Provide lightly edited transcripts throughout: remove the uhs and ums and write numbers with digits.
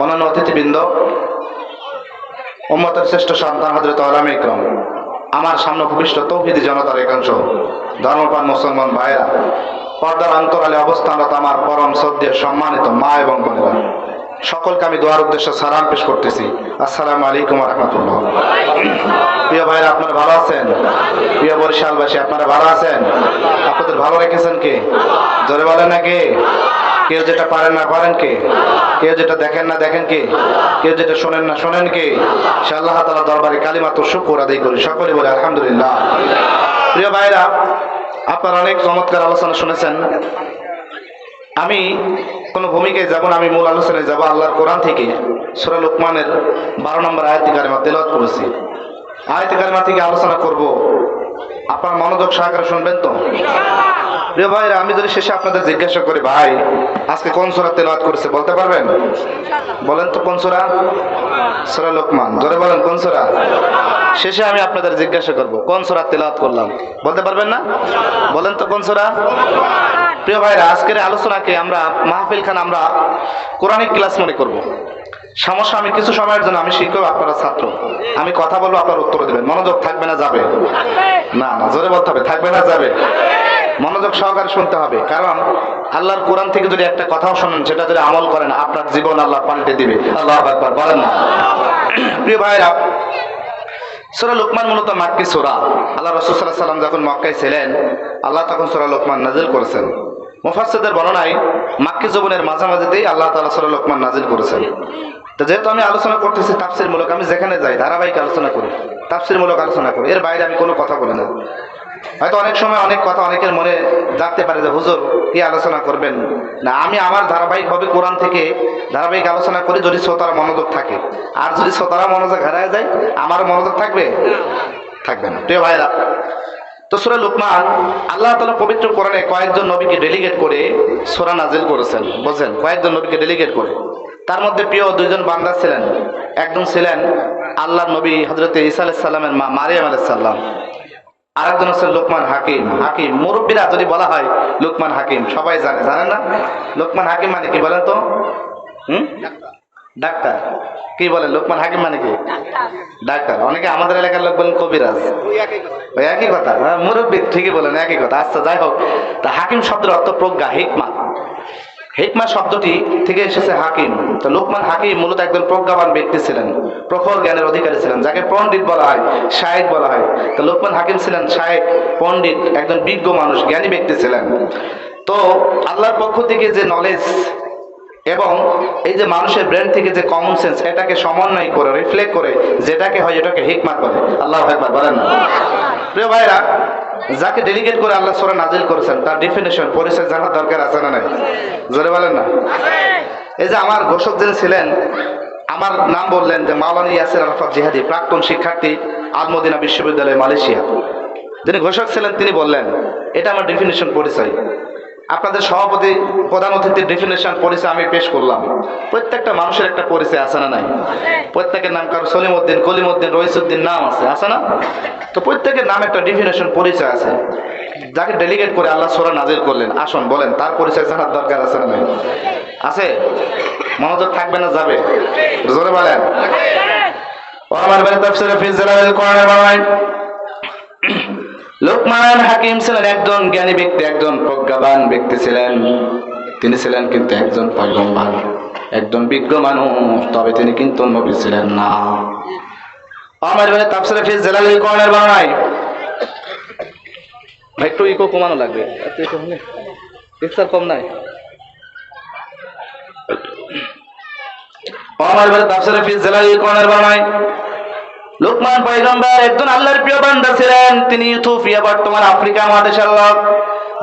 অন্যান্য অতিথিবৃন্দ, উম্মতের শ্রেষ্ঠ সন্তান হযরত উলামায়ে ইকরাম, আমার সামনে ভূমিষ্ঠ তৌহিদি জনতার একাংশ, ধর্মপ্রাণ মুসলমান ভাইরা, পর্দার অন্তরালে অবস্থানরত আমার পরম শ্রদ্ধেয় সম্মানিত মা এবং বোনেরা, সকলকে আমি দোয়ার উদ্দেশ্যে সালাম পেশ করতেছি। আসসালামু আলাইকুম ওয়া রাহমাতুল্লাহ। প্রিয় ভাইরা, আপনারা ভালো আছেন? প্রিয় বরিশালবাসী, আপনারা ভালো আছেন? আপনাদের ভালো রেখেছেন কে? জোরে বলেন না কে? কেউ যেটা পারেন না পারেন কে? কেউ যেটা দেখেন না দেখেন কে? কেউ যেটা শোনেন না শোনেন কে? সে আল্লাহ তাআলার দরবারে কালিমাতুশ শুকর আদায় করি, সকলে বলে আলহামদুলিল্লাহ। প্রিয় ভাইরা, আপনারা অনেক চমৎকার আলোচনা শুনেছেন। আমি কোনো ভূমিকায় যাব না, আমি মূল আলোচনায় যাব। আল্লাহর কোরআন থেকে সূরা লুকমানের 12 নম্বর আয়াতে কারিমা তেলাওয়াত করেছি। আয়াতে কারিমা থেকে আলোচনা করব, আপনার মনোযোগ সহকারে শুনবেন তো? প্রিয় ভাইরা, আমি যদি শেষে আপনাদের জিজ্ঞাসা করি, ভাই আজকে কোন সূরা তেলাওয়াত করেছে বলতে পারবেন? বলেন তো কোন সূরা? সূরা লুকমান। জোরে বলেন কোন সূরা? শেষে আমি আপনাদের জিজ্ঞাসা করব কোন সূরা তেলাওয়াত করলাম, বলতে পারবেন না? বলেন তো কোন সূরা? প্রিয় ভাইরা, আজকের আলোচনাকে আমরা মাহফিলখানা আমরা কোরআনিক ক্লাস মনে করব। সমস্যা, আমি কিছু সময়ের জন্য আমি শিক্ষক, আপনারা ছাত্র, আমি কথা বলবো, আপনারা উত্তর দেবেন। মনোযোগ থাকবে না যাবে? না না, জোরে বলতে হবে, থাকবে না যাবে? মনোযোগ সহকারে শুনতে হবে, কারণ আল্লাহর কোরআন থেকে যদি একটা কথাও শোনেন, সেটা যদি আমল করেন, আপনার জীবন আল্লাহ পাল্টে দিবে। আল্লাহু আকবার বলেন না? প্রিয় ভাইরা, সূরা লুকমান মূলত মাক্কি সূরা। আল্লাহ রাসূল সাল্লাল্লাহু আলাইহি ওয়াসাল্লাম যখন মক্কায় ছিলেন, আল্লাহ তখন সূরা লুকমান নাজিল করেছেন। মুফাসসিরদের বর্ণনায় মাক্কি জীবনের মাঝামাঝিতেই আল্লাহ তাআলা সূরা লুকমান নাজিল করেছেন। তো যেহেতু আমি আলোচনা করতেছি তাফসীরমূলক, আমি যেখানে যাই ধারাবাহিক আলোচনা করি, তাফসীরমূলক আলোচনা করি, এর বাইরে আমি কোনো কথা বলি না। হয়তো অনেক সময় অনেক কথা অনেকের মনে জাগতে পারে যে হুজুর কি আলোচনা করবেন না, আমি আমার ধারাবাহিকভাবে কোরআন থেকে ধারাবাহিক আলোচনা করি, যদি শ্রোতার মনোযোগ থাকে। আর যদি শ্রোতারা মনোযোগ হারায় যায়, আমার মনোযোগ থাকবে? থাকবে না। প্রিয় ভাইরা, তো সূরা লুকমান আল্লাহ তাআলা পবিত্র কোরআনে কয়েকজন নবীকে ডেলিগেট করে সূরা নাজিল করেছেন। বুঝছেন? কয়েকজন নবীকে ডেলিগেট করে। তার মধ্যে প্রিয় দুইজন বান্দা ছিলেন। একজন ছিলেন আল্লাহর নবী হযরত ঈসা আলাইহিস সালামের মা মারিয়াম আলাইহিস সালাম। আরেকজন হচ্ছে লুকমান হাকিম। হাকিম মুরব্বীরা যদি বলা হয় লুকমান হাকিম, সবাই জানে, জানেন না? লুকমান হাকিম মানে কি বলেন তো? ডাক্তার। কি বলেন? লুকমান হাকিম মানে কি? ডাক্তার। অনেকে আমাদের এলাকার লোক বলেন কবিরাজ। ওই একই কথা। মুরব্বী ঠিকই বলেন, একই কথা। আচ্ছা, যাই হোক, তা হাকিম শব্দের অর্থ প্রজ্ঞা, হিকমা। হিকমা শব্দটি থেকে এসেছে হাকিম। তো লুকমান হাকিম মূলত একজন প্রজ্ঞাবান ব্যক্তি ছিলেন, প্রখর জ্ঞানের অধিকারী ছিলেন, যাকে পণ্ডিত বলা হয়, শায়েখ বলা হয়। তো লুকমান হাকিম ছিলেন শায়েখ, পণ্ডিত, একজন বিজ্ঞ মানুষ, জ্ঞানী ব্যক্তি ছিলেন। তো আল্লাহর পক্ষ থেকে যে নলেজ এবং এই যে মানুষের ব্রেন থেকে যে কমন সেন্স, এটাকে সমন্বয় করে রিফ্লেক্ট করে যেটাকে হয়, এটাকে হিকমত বলে। আল্লাহু আকবার বলেন না? প্রিয় ভাইরা, যাকে ডেলিগেট করে আল্লাহ সূরা নাজিল করেছেন, তার ডেফিনেশন, পরিচয় জানার দরকার আছে না নাই? জোরে বলেন না? এই যে আমার ঘোষক যিনি ছিলেন, আমার নাম বললেন যে মাওলানা ইয়াসির আরাফাত জিহাদি, প্রাক্তন শিক্ষার্থী, আল মদিনা বিশ্ববিদ্যালয়, মালয়েশিয়া। যিনি ঘোষক ছিলেন তিনি বললেন, এটা আমার ডেফিনেশন, পরিচয়। আপনাদের সভাপতি প্রধান অতিথির ডেফিনেশন, পরিচয় আমি পেশ করলাম। প্রত্যেকটা মানুষের একটা পরিচয় আছে না নাই? প্রত্যেকের নাম, কারো সলিমউদ্দিন, কলিমউদ্দিন, রইসউদ্দিন নাম আছে না? তো প্রত্যেকের নাম একটা ডেফিনেশন, পরিচয় আছে। যাকে ডেলিগেট করে আল্লাহ সূরা নাজিল করলেন, আসুন বলেন তার পরিচয় জানার দরকার আছে না নাই? আছে? মনোযোগ থাকবে না যাবে? জোরে বলেন। ও আমার ভাই, তাফসীরে ফি জিলালিল কোরআনের বানায় লুকমান হাকিম ছিলেন একজন জ্ঞানী ব্যক্তি, একজন প্রজ্ঞাবান ব্যক্তি ছিলেন। তিনি ছিলেন কিন্তু একজন পয়গম্বর, একজন বিজ্ঞ মানুষ, তবে তিনি কিন্তু নবী ছিলেন না। আমার ভাই, তাফসীরে ফি জিলালিল কোরআনের বানায় ভাই একটু ইকো কমানো লাগবে, এত ইকো হলে স্পিকার কম নাই। আমার ভাই, তাফসীরে ফি জিলালিল কোরআনের বানায় লুকমান পয়গম্বর একজন আল্লাহর প্রিয় বান্দা ছিলেন। তিনি ইথিওপিয়া, বর্তমান আফ্রিকা মহাদেশের লোক।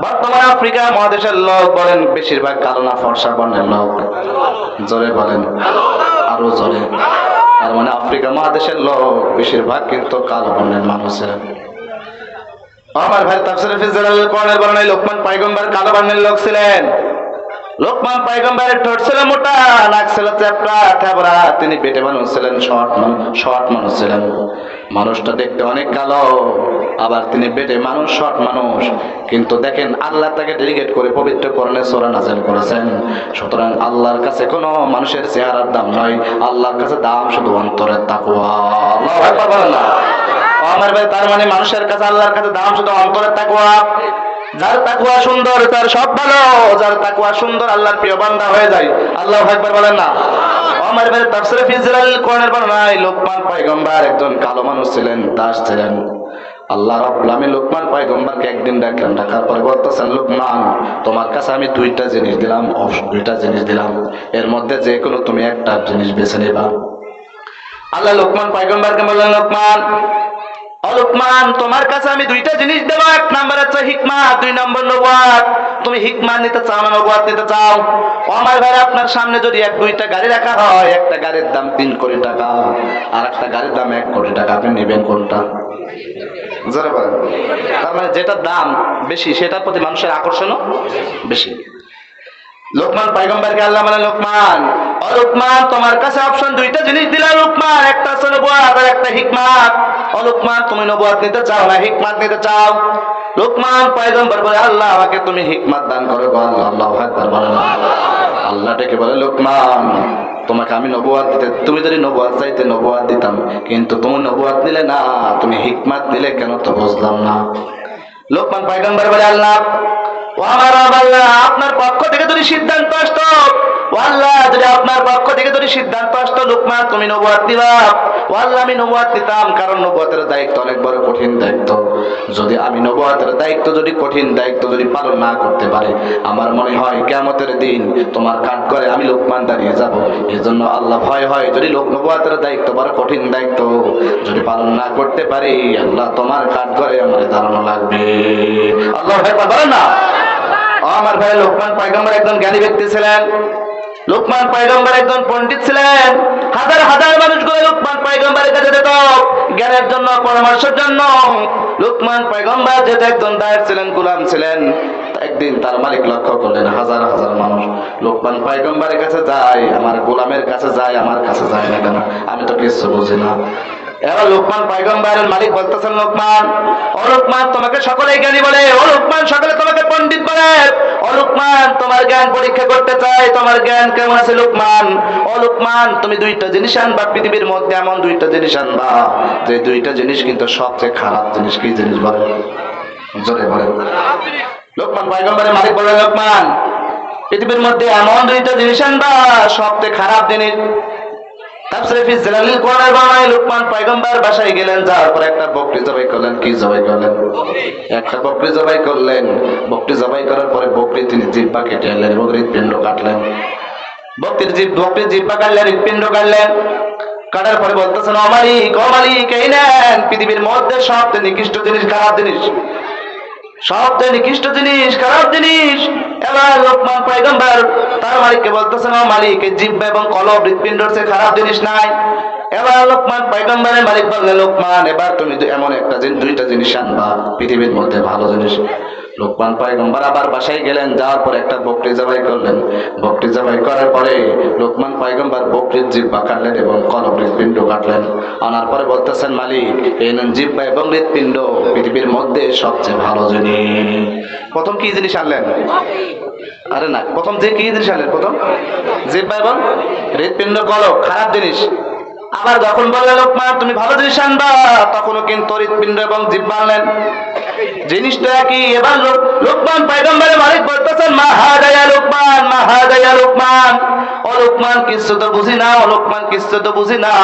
বর্তমান আফ্রিকা মহাদেশের লোক বলেন বেশিরভাগ কালো না ফর্সা বর্ণের লোক? জোরে বলেন, আরো জোরে। তার মানে আফ্রিকা মহাদেশের লোক বেশিরভাগ কিন্তু কালো বর্ণের মানুষ ছিলেন। আমার ভাই, তাফসীরে ফি জিলালিল কোরআনের বর্ণনায় লুকমান পয়গম্বর কালো বর্ণের লোক ছিলেন। লোকমান পয়গম্বরের ঠোঁট ছিল মোটা, নাক ছিল চ্যাপটা থ্যাবড়া, তিনি পেটে মানুষ ছিলেন, শর্ট মানুষ ছিলেন। মানুষটা দেখতে অনেক কালো, আবার তিনি পেটে মানুষ, শর্ট মানুষ। কিন্তু দেখেন আল্লাহ তাকে ডেডিকেট করে পবিত্র কোরআনে সূরা নাযিল করেছেন। সুতরাং আল্লাহর কাছে কোনো মানুষের চেহারার দাম নয়, আল্লাহর কাছে দাম শুধু অন্তরের তাকওয়া। আল্লাহু আকবার বলেন না? আমার ভাই, তার মানে মানুষের কাছে আল্লাহর কাছে দাম শুধু অন্তরের তাকওয়া। যার তাকওয়া সুন্দর তার সব ভালো, যার তাকওয়া সুন্দর আল্লাহর প্রিয় বান্দা হয়ে যায়। আল্লাহু আকবার বলেন না? আমার ভাই, তাফসীরে ফি জিলালিল কোরআনের বর্ণনায় লোকমান পয়গম্বর একজন কালো মানুষ ছিলেন, দাস ছিলেন। আল্লাহ রাব্বুল আলামিন লোকমান পয়গম্বরকে একদিন ডাকলেন, ডাকার পরে বলতেছেন, লোকমান, তোমার কাছে আমি দুইটা জিনিস দিলাম, এর মধ্যে যে কোনো তুমি একটা জিনিস বেছে নেবা। আল্লাহ লোকমান পয়গম্বরকে বললেন, লোকমান, তোমার কাছে আমি দুইটা জিনিস দেব। এক নাম্বার হচ্ছে হিকমত, দুই নম্বর নবুয়ত। তুমি হিকমত নিতে চাও না নবুয়ত নিতে চাও? আমার ভাই, আপনার সামনে যদি দুইটা গাড়ি রাখা হয়, একটা গাড়ির দাম 3 কোটি টাকা, আর একটা গাড়ির দাম 1 কোটি টাকা, আপনি নেবেন কোনটা? জোরে বলেন। তার মানে যেটার দাম বেশি সেটার প্রতি মানুষের আকর্ষণও বেশি। লোকমান পয়গম্বরকে আল্লাহ বলেন, লোকমান, তোমার কাছে অপশন দুইটা জিনিস দিলাম লোকমান, একটা হচ্ছে নবুয়ত আর একটা হিকমত। লোকমান, তুমি নবুয়ত নিতে চাও না হিকমত নিতে চাও? লোকমান পয়গম্বর বলে, আল্লাহ আমাকে তুমি হিকমত দান করো। আল্লাহু আকবার বলেন। আল্লাহ ডেকে বলে, লোকমান, তোমাকে আমি নবুয়ত দিতে, তুমি যদি নবুয়ত চাইতে নবুয়ত দিতাম, কিন্তু তুমি নবুয়ত নিলে না, তুমি হিকমত নিলে কেন তো বুঝলাম না। লোকমান পয়গম্বর বলে, আল্লাহ, ও আমার আল্লাহ, আপনার পক্ষ থেকে যদি সিদ্ধান্ত আসতো, ও আল্লাহ, যদি আপনার পক্ষ থেকে যদি সিদ্ধান্ত আসতো লোকমান তুমি নবুয়ত দিবা, ও আল্লাহ, আমি নবুয়ত দিতাম। কারণ নবুয়তের দায়িত্ব অনেক বড় কঠিন দায়িত্ব। যদি আমি নবুয়তের দায়িত্ব, যদি কঠিন দায়িত্ব যদি পালন না করতে পারে, আমার মনে হয় কিয়ামতের দিন তোমার কাঠগড়ে আমি লোকমান দাঁড়িয়ে যাব। এই জন্য আল্লাহ ভয় হয়, যদি নবুয়তের দায়িত্ব বড় কঠিন দায়িত্ব যদি পালন না করতে পারি, আল্লাহ তোমার কাঠগড়ে আমার দাঁড়ানো লাগবে। আল্লাহ ভয় বলেন না? আমার ভাই, লোকমান পয়গম্বর একজন জ্ঞানী ব্যক্তি ছিলেন। লোকমান পয়গম্বর একজন পণ্ডিত ছিলেন। হাজার হাজার মানুষগুলো লোকমান পয়গম্বরের কাছে যেত জ্ঞানের জন্য, পরামর্শের জন্য। লোকমান পয়গম্বর যেহেতু একজন দায়ের ছিলেন, গোলাম ছিলেন, একদিন তার মালিক লক্ষ্য করলেন হাজার হাজার মানুষ লোকমান পয়গম্বরের কাছে যায়, আমার গোলামের কাছে যায়, আমার কাছে যায় না কেন? আমি তো কিছু বুঝি না। এবার লোকমান পয়গম্বরের মালিক বলতেছেন, লোকমান, ও লোকমান, তোমাকে সকলেই জ্ঞানী বলে, ও লোকমান, সকলে তোমাকে পণ্ডিত বলে, ও লোকমান, তোমার জ্ঞান পরীক্ষা করতে চাই, তোমার জ্ঞান কেমন আছে লোকমান? ও লোকমান, তুমি দুইটা জিনিস আনবা, পৃথিবীর মধ্যে এমন দুইটা জিনিস আনবা যে দুইটা জিনিস কিন্তু সবচেয়ে খারাপ জিনিস। কি জিনিস বলে? জোরে বলে। লোকমান পয়গম্বরের মালিক বলে, লোকমান, পৃথিবীর মধ্যে এমন দুইটা জিনিস আনবা সবচেয়ে খারাপ জিনিস। তাফসীরে ফি জিলালিল কোরআনের বর্ণনায় লোকমান পয়গম্বর বাসায় গেলেন, যাওয়ার পর একটা বকরি জবাই করলেন। কি জবাই করলেন? একটা বকরি জবাই করলেন। বকরি জবাই করার পরে বকরি তিনি জিহ্বা কেটে আনলেন এবং হৃৎপিণ্ড কাটলেন। বকরির জিহ্বা কাটলেন, হৃৎপিণ্ড কাটলেন। কাটার পরে বলতেছেন, ও মালিক, এই নেন পৃথিবীর মধ্যে সবচেয়ে নিকৃষ্ট জিনিস, খারাপ জিনিস, সবচেয়ে নিকৃষ্ট জিনিস, খারাপ জিনিস। এবার লোকমান পয়গম্বর তার মালিককে বলতেছেন, ও মালিক, জিহ্বা এবং কলব, হৃৎপিণ্ডের চেয়ে খারাপ জিনিস নাই। এবার লোকমান পয়গম্বরের মালিক বললেন, লোকমান, এবার তুমি এমন একটা দুইটা জিনিস আনবা পৃথিবীর মধ্যে ভালো জিনিস। লোকমান পয়গম্বর আবার বাসায় গেলেন, যাওয়ার পর একটা বকরি জবাই করলেন। বকরি জবাই করার পরে লোকমান পয়গম্বর বকরির জিহ্বা কাটলেন এবং কলব, হৃৎপিণ্ড কাটলেন। আনার পরে বলতেছেন, মালিক, এই নেন জিহ্বা এবং হৃৎপিণ্ড, পৃথিবীর মধ্যে সবচেয়ে ভালো জিনিস। প্রথম কি জিনিস আনলেন? আরে না, প্রথম যে কি জিনিস আনলেন? প্রথম জিহ্বা এবং হৃৎপিণ্ড, কলব, খারাপ জিনিস। আবার যখন বললেন, লোকমান, তুমি ভালো জিনিস আনবা, তখনও কিন্তু হৃৎপিণ্ড এবং জিহ্বা আনলেন, জিনিসটা কি? এবার লোকমান পয়গম্বরের মালিক বলতেছেন, মা হাদা ইয়া লোকমান, মা হাদা ইয়া লোকমান, ও লোকমান, কিছু তো বুঝি না, ও লোকমান, কিছু তো বুঝি না।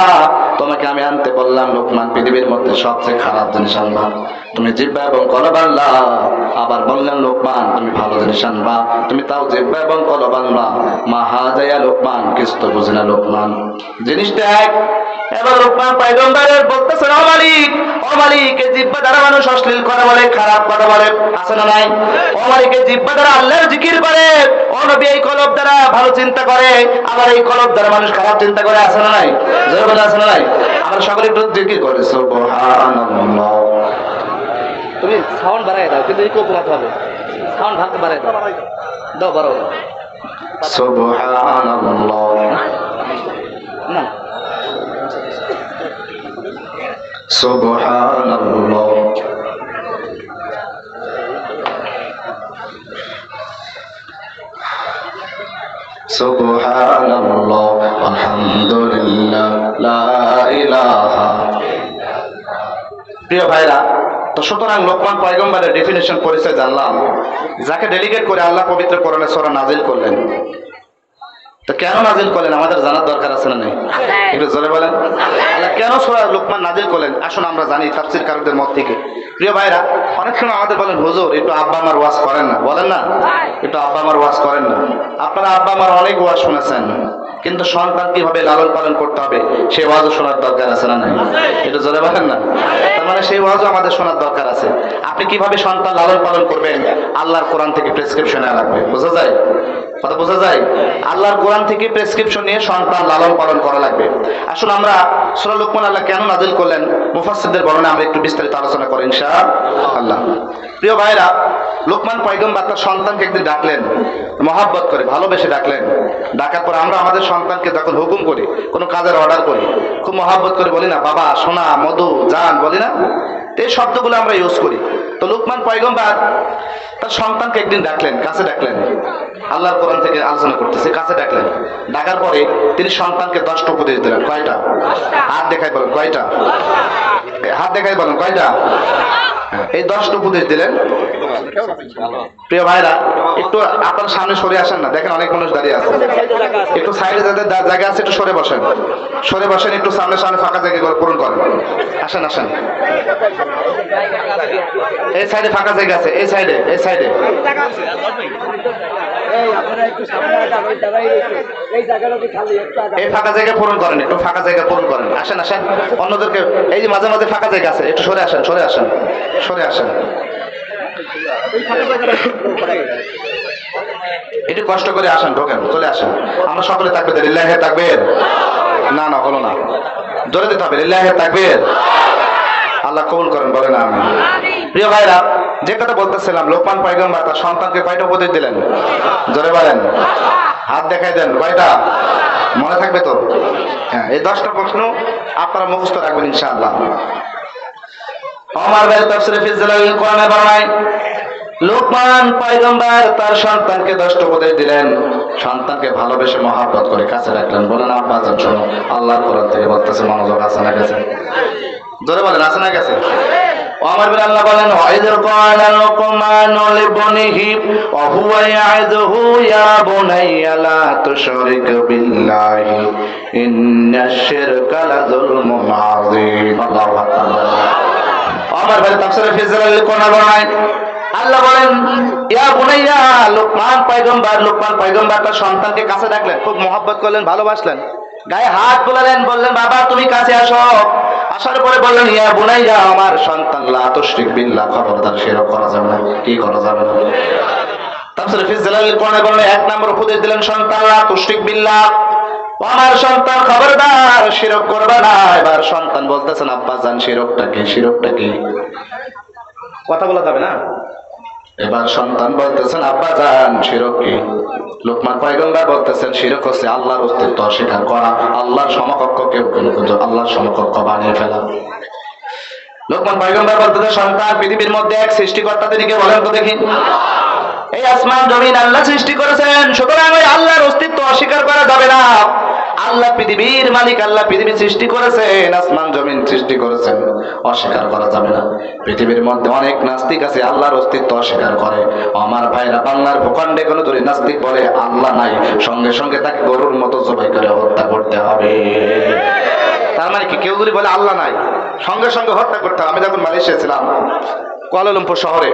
তোমাকে আমি আনতে বললাম লোকমান, পৃথিবীর মধ্যে সবচেয়ে খারাপ জিনিস আনবা, তুমি জিহ্বা এবং কলব আনলা। আবার বললেন, লোকমান, তুমি ভালো জিনিস আনবা, তুমি তাও জিহ্বা এবং কলব আনবা। মা হাদা ইয়া লোকমান, কিছু তো বুঝি না লোকমান, জিনিসটা এক। এবার লোকমান পয়গম্বরের বলতেছেন, ও মালিক, এই জিহ্বা দ্বারা মানুষ অশ্লীল কথা বলে, খারাপ কথা বলে, আছে না নাই? ও মালিক, এই জিহ্বা দ্বারা আল্লাহর জিকির করে, ও নবী, এই কলব দ্বারা ভালো চিন্তা করে, আবার এই কলব দ্বারা মানুষ খারাপ চিন্তা করে, আছে না নাই? জোরে বলে, আছে না নাই? আমরা সকলে একটু জিকির করি, সুবহানাল্লাহ। তুমি সাউন্ড বাড়াই দাও, কিন্তু এই কোপ হবে, সাউন্ড ভাগ বাড়াই দাও, দাও বাড়াও। সুবহানাল্লাহ না সুবহানাল্লাহ সুবহানাল্লাহ আলহামদুলিল্লাহ লা ইলাহা। প্রিয় ভাইরা, তো সুতরাং লোকমান পয়গম্বরের ডেফিনেশন পরিচয় জানলাম, যাকে ডেলিগেট করে আল্লাহ পবিত্র কোরআনে সূরা নাজিল করলেন। তো কেন নাজিল করলেন আমাদের জানার দরকার আছে না নেই? একটু জোরে বলেন, আল্লাহ কেন সূরা লোকমান নাজিল করলেন? আসুন আমরা জানি তাফসীর কারকদের মত থেকে। প্রিয় ভাইরা, অনেক সময় আমাদের বলেন, হুজুর একটু আব্বা আমার ওয়াজ করেন না, বলেন না একটু আব্বা আমার ওয়াজ করেন না। আপনারা আব্বা আমার অনেক ওয়াজ শুনেছেন, কিন্তু সন্তান কিভাবে লালন পালন করতে হবে সেই ওয়াজও শোনার দরকার আছে না নাই? একটু জোরে বলেন না। তার মানে সেই ওয়াজও আমাদের শোনার দরকার আছে। আপনি কিভাবে সন্তান লালন পালন করবেন আল্লাহর কোরআন থেকে প্রেসক্রিপশনে রাখবে, বোঝা যায়? কথা বোঝা যায়? আল্লাহর কোরআন থেকে প্রেসক্রিপশন নিয়ে সন্তান লালন পালন করা লাগবে। আসুন আমরা সূরা লোকমান আল্লাহ কেন নাজিল করলেন মুফাসসিরদের বর্ণনা আমরা একটু বিস্তারিত আলোচনা করি ইনশাআল্লাহ। প্রিয় ভাইরা, লোকমান পয়গম্বর তার সন্তানকে একদিন ডাকলেন, মহব্বত করে ভালোবেসে ডাকলেন। ডাকার পর আমরা আমাদের সন্তানকে যখন হুকুম করি, কোনো কাজের অর্ডার করি, খুব মহব্বত করে বলি না, বাবা, সোনা, মধু, জান, বলি না? এই শব্দগুলো আমরা ইউজ করি। তো লোকমান পয়গম্বর তার সন্তানকে একদিন ডাকলেন, কাছে ডাকলেন, আল্লাহর কোরআন থেকে আলোচনা করতেছে, কাছে ডাকলেন। ডাকার পরে তিনি সন্তানকে 10টা উপদেশ দিলেন। কয়টা? হাত দেখাই বলেন কয়টা? হাত দেখাই বলেন কয়টা? এই 10টা উপদেশ দিলেন। প্রিয় ভাইরা, একটু আপনার সামনে সরে আসেন না, দেখেন অনেক মানুষ দাঁড়িয়ে আছে। একটু সাইডে যাদের জায়গা আছে একটু সরে বসেন, সরে বসেন, একটু সামনে সামনে ফাঁকা জায়গা পূরণ করেন। আসেন আসেন, এই সাইডে ফাঁকা জায়গা আছে, এই সাইডে, এই সাইডে এই ফাঁকা জায়গা পূরণ করেন, একটু ফাঁকা জায়গা পূরণ করেন। আসেন আসেন, অন্যদেরকে, এই যে মাঝে মাঝে ফাঁকা জায়গা আছে, একটু সরে আসেন, সরে আসেন, সরে আসেন। একটু কষ্ট করে আসেন, ঢোকেন, চলে আসেন। আমরা সকলে তাকবীর দেই, লিল্লাহি তাকবীর। না না, হলো না, জোরে দিতে হবে, লিল্লাহি তাকবীর। আল্লাহ কবুল করেন, বলেন আমিন। প্রিয় ভাইরা, যে কথা বলতেছিলাম, লোকমান পয়গম্বর তার সন্তানকে কয়টা উপদেশ দিলেন? জোরে বলেন, হাত দেখাই দেন, কয়টা? মনে থাকবে তো? হ্যাঁ, এই 10টা প্রশ্ন আপনারা মুখস্থ রাখবেন ইনশাআল্লাহ। ওমর ভাই তাফসীরে ফি জালালিল কোরআনে বর্ণায় লোকমান পয়গম্বর তার সন্তানকে 10টা উপদেশ দিলেন। সন্তানকে ভালোবেসে মহব্বত করে কাছে রাখলেন। বলেন আব্বা জান শোনো, আল্লাহর কোরআন থেকে বলতেছে, মনোযোগ আছে না গেছে? জোরে বলেন, আছে না গেছে? ওমর বিন আল্লাহ বলেন, ওয়াইযা ক্বালা লুকমানু লিবনিহি ওয়া হুয়া ইয়াইযুহু ইয়া বুনাইয়া লা তুশরিক বিল্লাহি ইন্নাশ শিরকা লাযুলমুন আযীম। আল্লাহু আকবার। ওমর ভাই তাফসীরে ফি জালালিল কোরআন বর্ণায় আল্লাহ বলেন, ইয়া বুনাইয়া, লোকমান পয়গম্বর তার সন্তানকে কাছে ডাকলেন, খুব মহব্বত করলেন, ভালোবাসলেন, গায়ে হাত বুলালেন, বললেন, বাবা তুমি কাছে আসো। আসার পরে বললেন, ইয়া বুনাইয়া, আমার সন্তান, লা তুশরিক বিল্লাহ, খবরদার শিরক করা যাবে না। কি করা যাবে না? তাফসীরে ফি জালালিল কোরআনে বলেন, 1 নম্বর উপদেশ দিলেন সন্তান, লা তুশরিক বিল্লাহ, আমার সন্তান খবরদার শিরক করবে না। এবার সন্তান বলতেছেন, আব্বা জান শিরকটা কি? শিরকটা কি? কথা বলা যাবে না। এবার সন্তান বলতেছেন, আব্বা জান শিরক কি? লোকমান পয়গম্বর বলতেছেন, শিরক হচ্ছে আল্লাহর অস্তিত্ব অস্বীকার করা, আল্লাহর সমকক্ষ কেউ আল্লাহর সমকক্ষ বানিয়ে ফেলা। লোকমান পয়গম্বর বলতেছেন, সন্তান, পৃথিবীর মধ্যে এক সৃষ্টিকর্তা, তিনি কে বলেন তো দেখি? এই আসমান জমিন আল্লাহ সৃষ্টি করেছেন, সুতরাং ওই আল্লাহর অস্তিত্ব অস্বীকার করা যাবে না। আল্লাহ পৃথিবীর মালিক, আল্লাহ পৃথিবী সৃষ্টি করেছেন, আসমান জমিন সৃষ্টি করেছেন, অস্বীকার করা যাবে না। পৃথিবীর মধ্যে অনেক নাস্তিক আছে, আল্লাহর অস্তিত্ব অস্বীকার করে। আমার ভাইরা, বাংলার ভূখণ্ডে কোনো যদি নাস্তিক বলে আল্লাহ নাই, সঙ্গে সঙ্গে তাকে গরুর মতো জবাই করে হত্যা করতে হবে। তার মানে কি? কেউ যদি বলে আল্লাহ নাই, সঙ্গে সঙ্গে হত্যা করতে হবে। আমি যখন মালয়েশিয়া ছিলাম, কুয়ালালামপুর শহরে,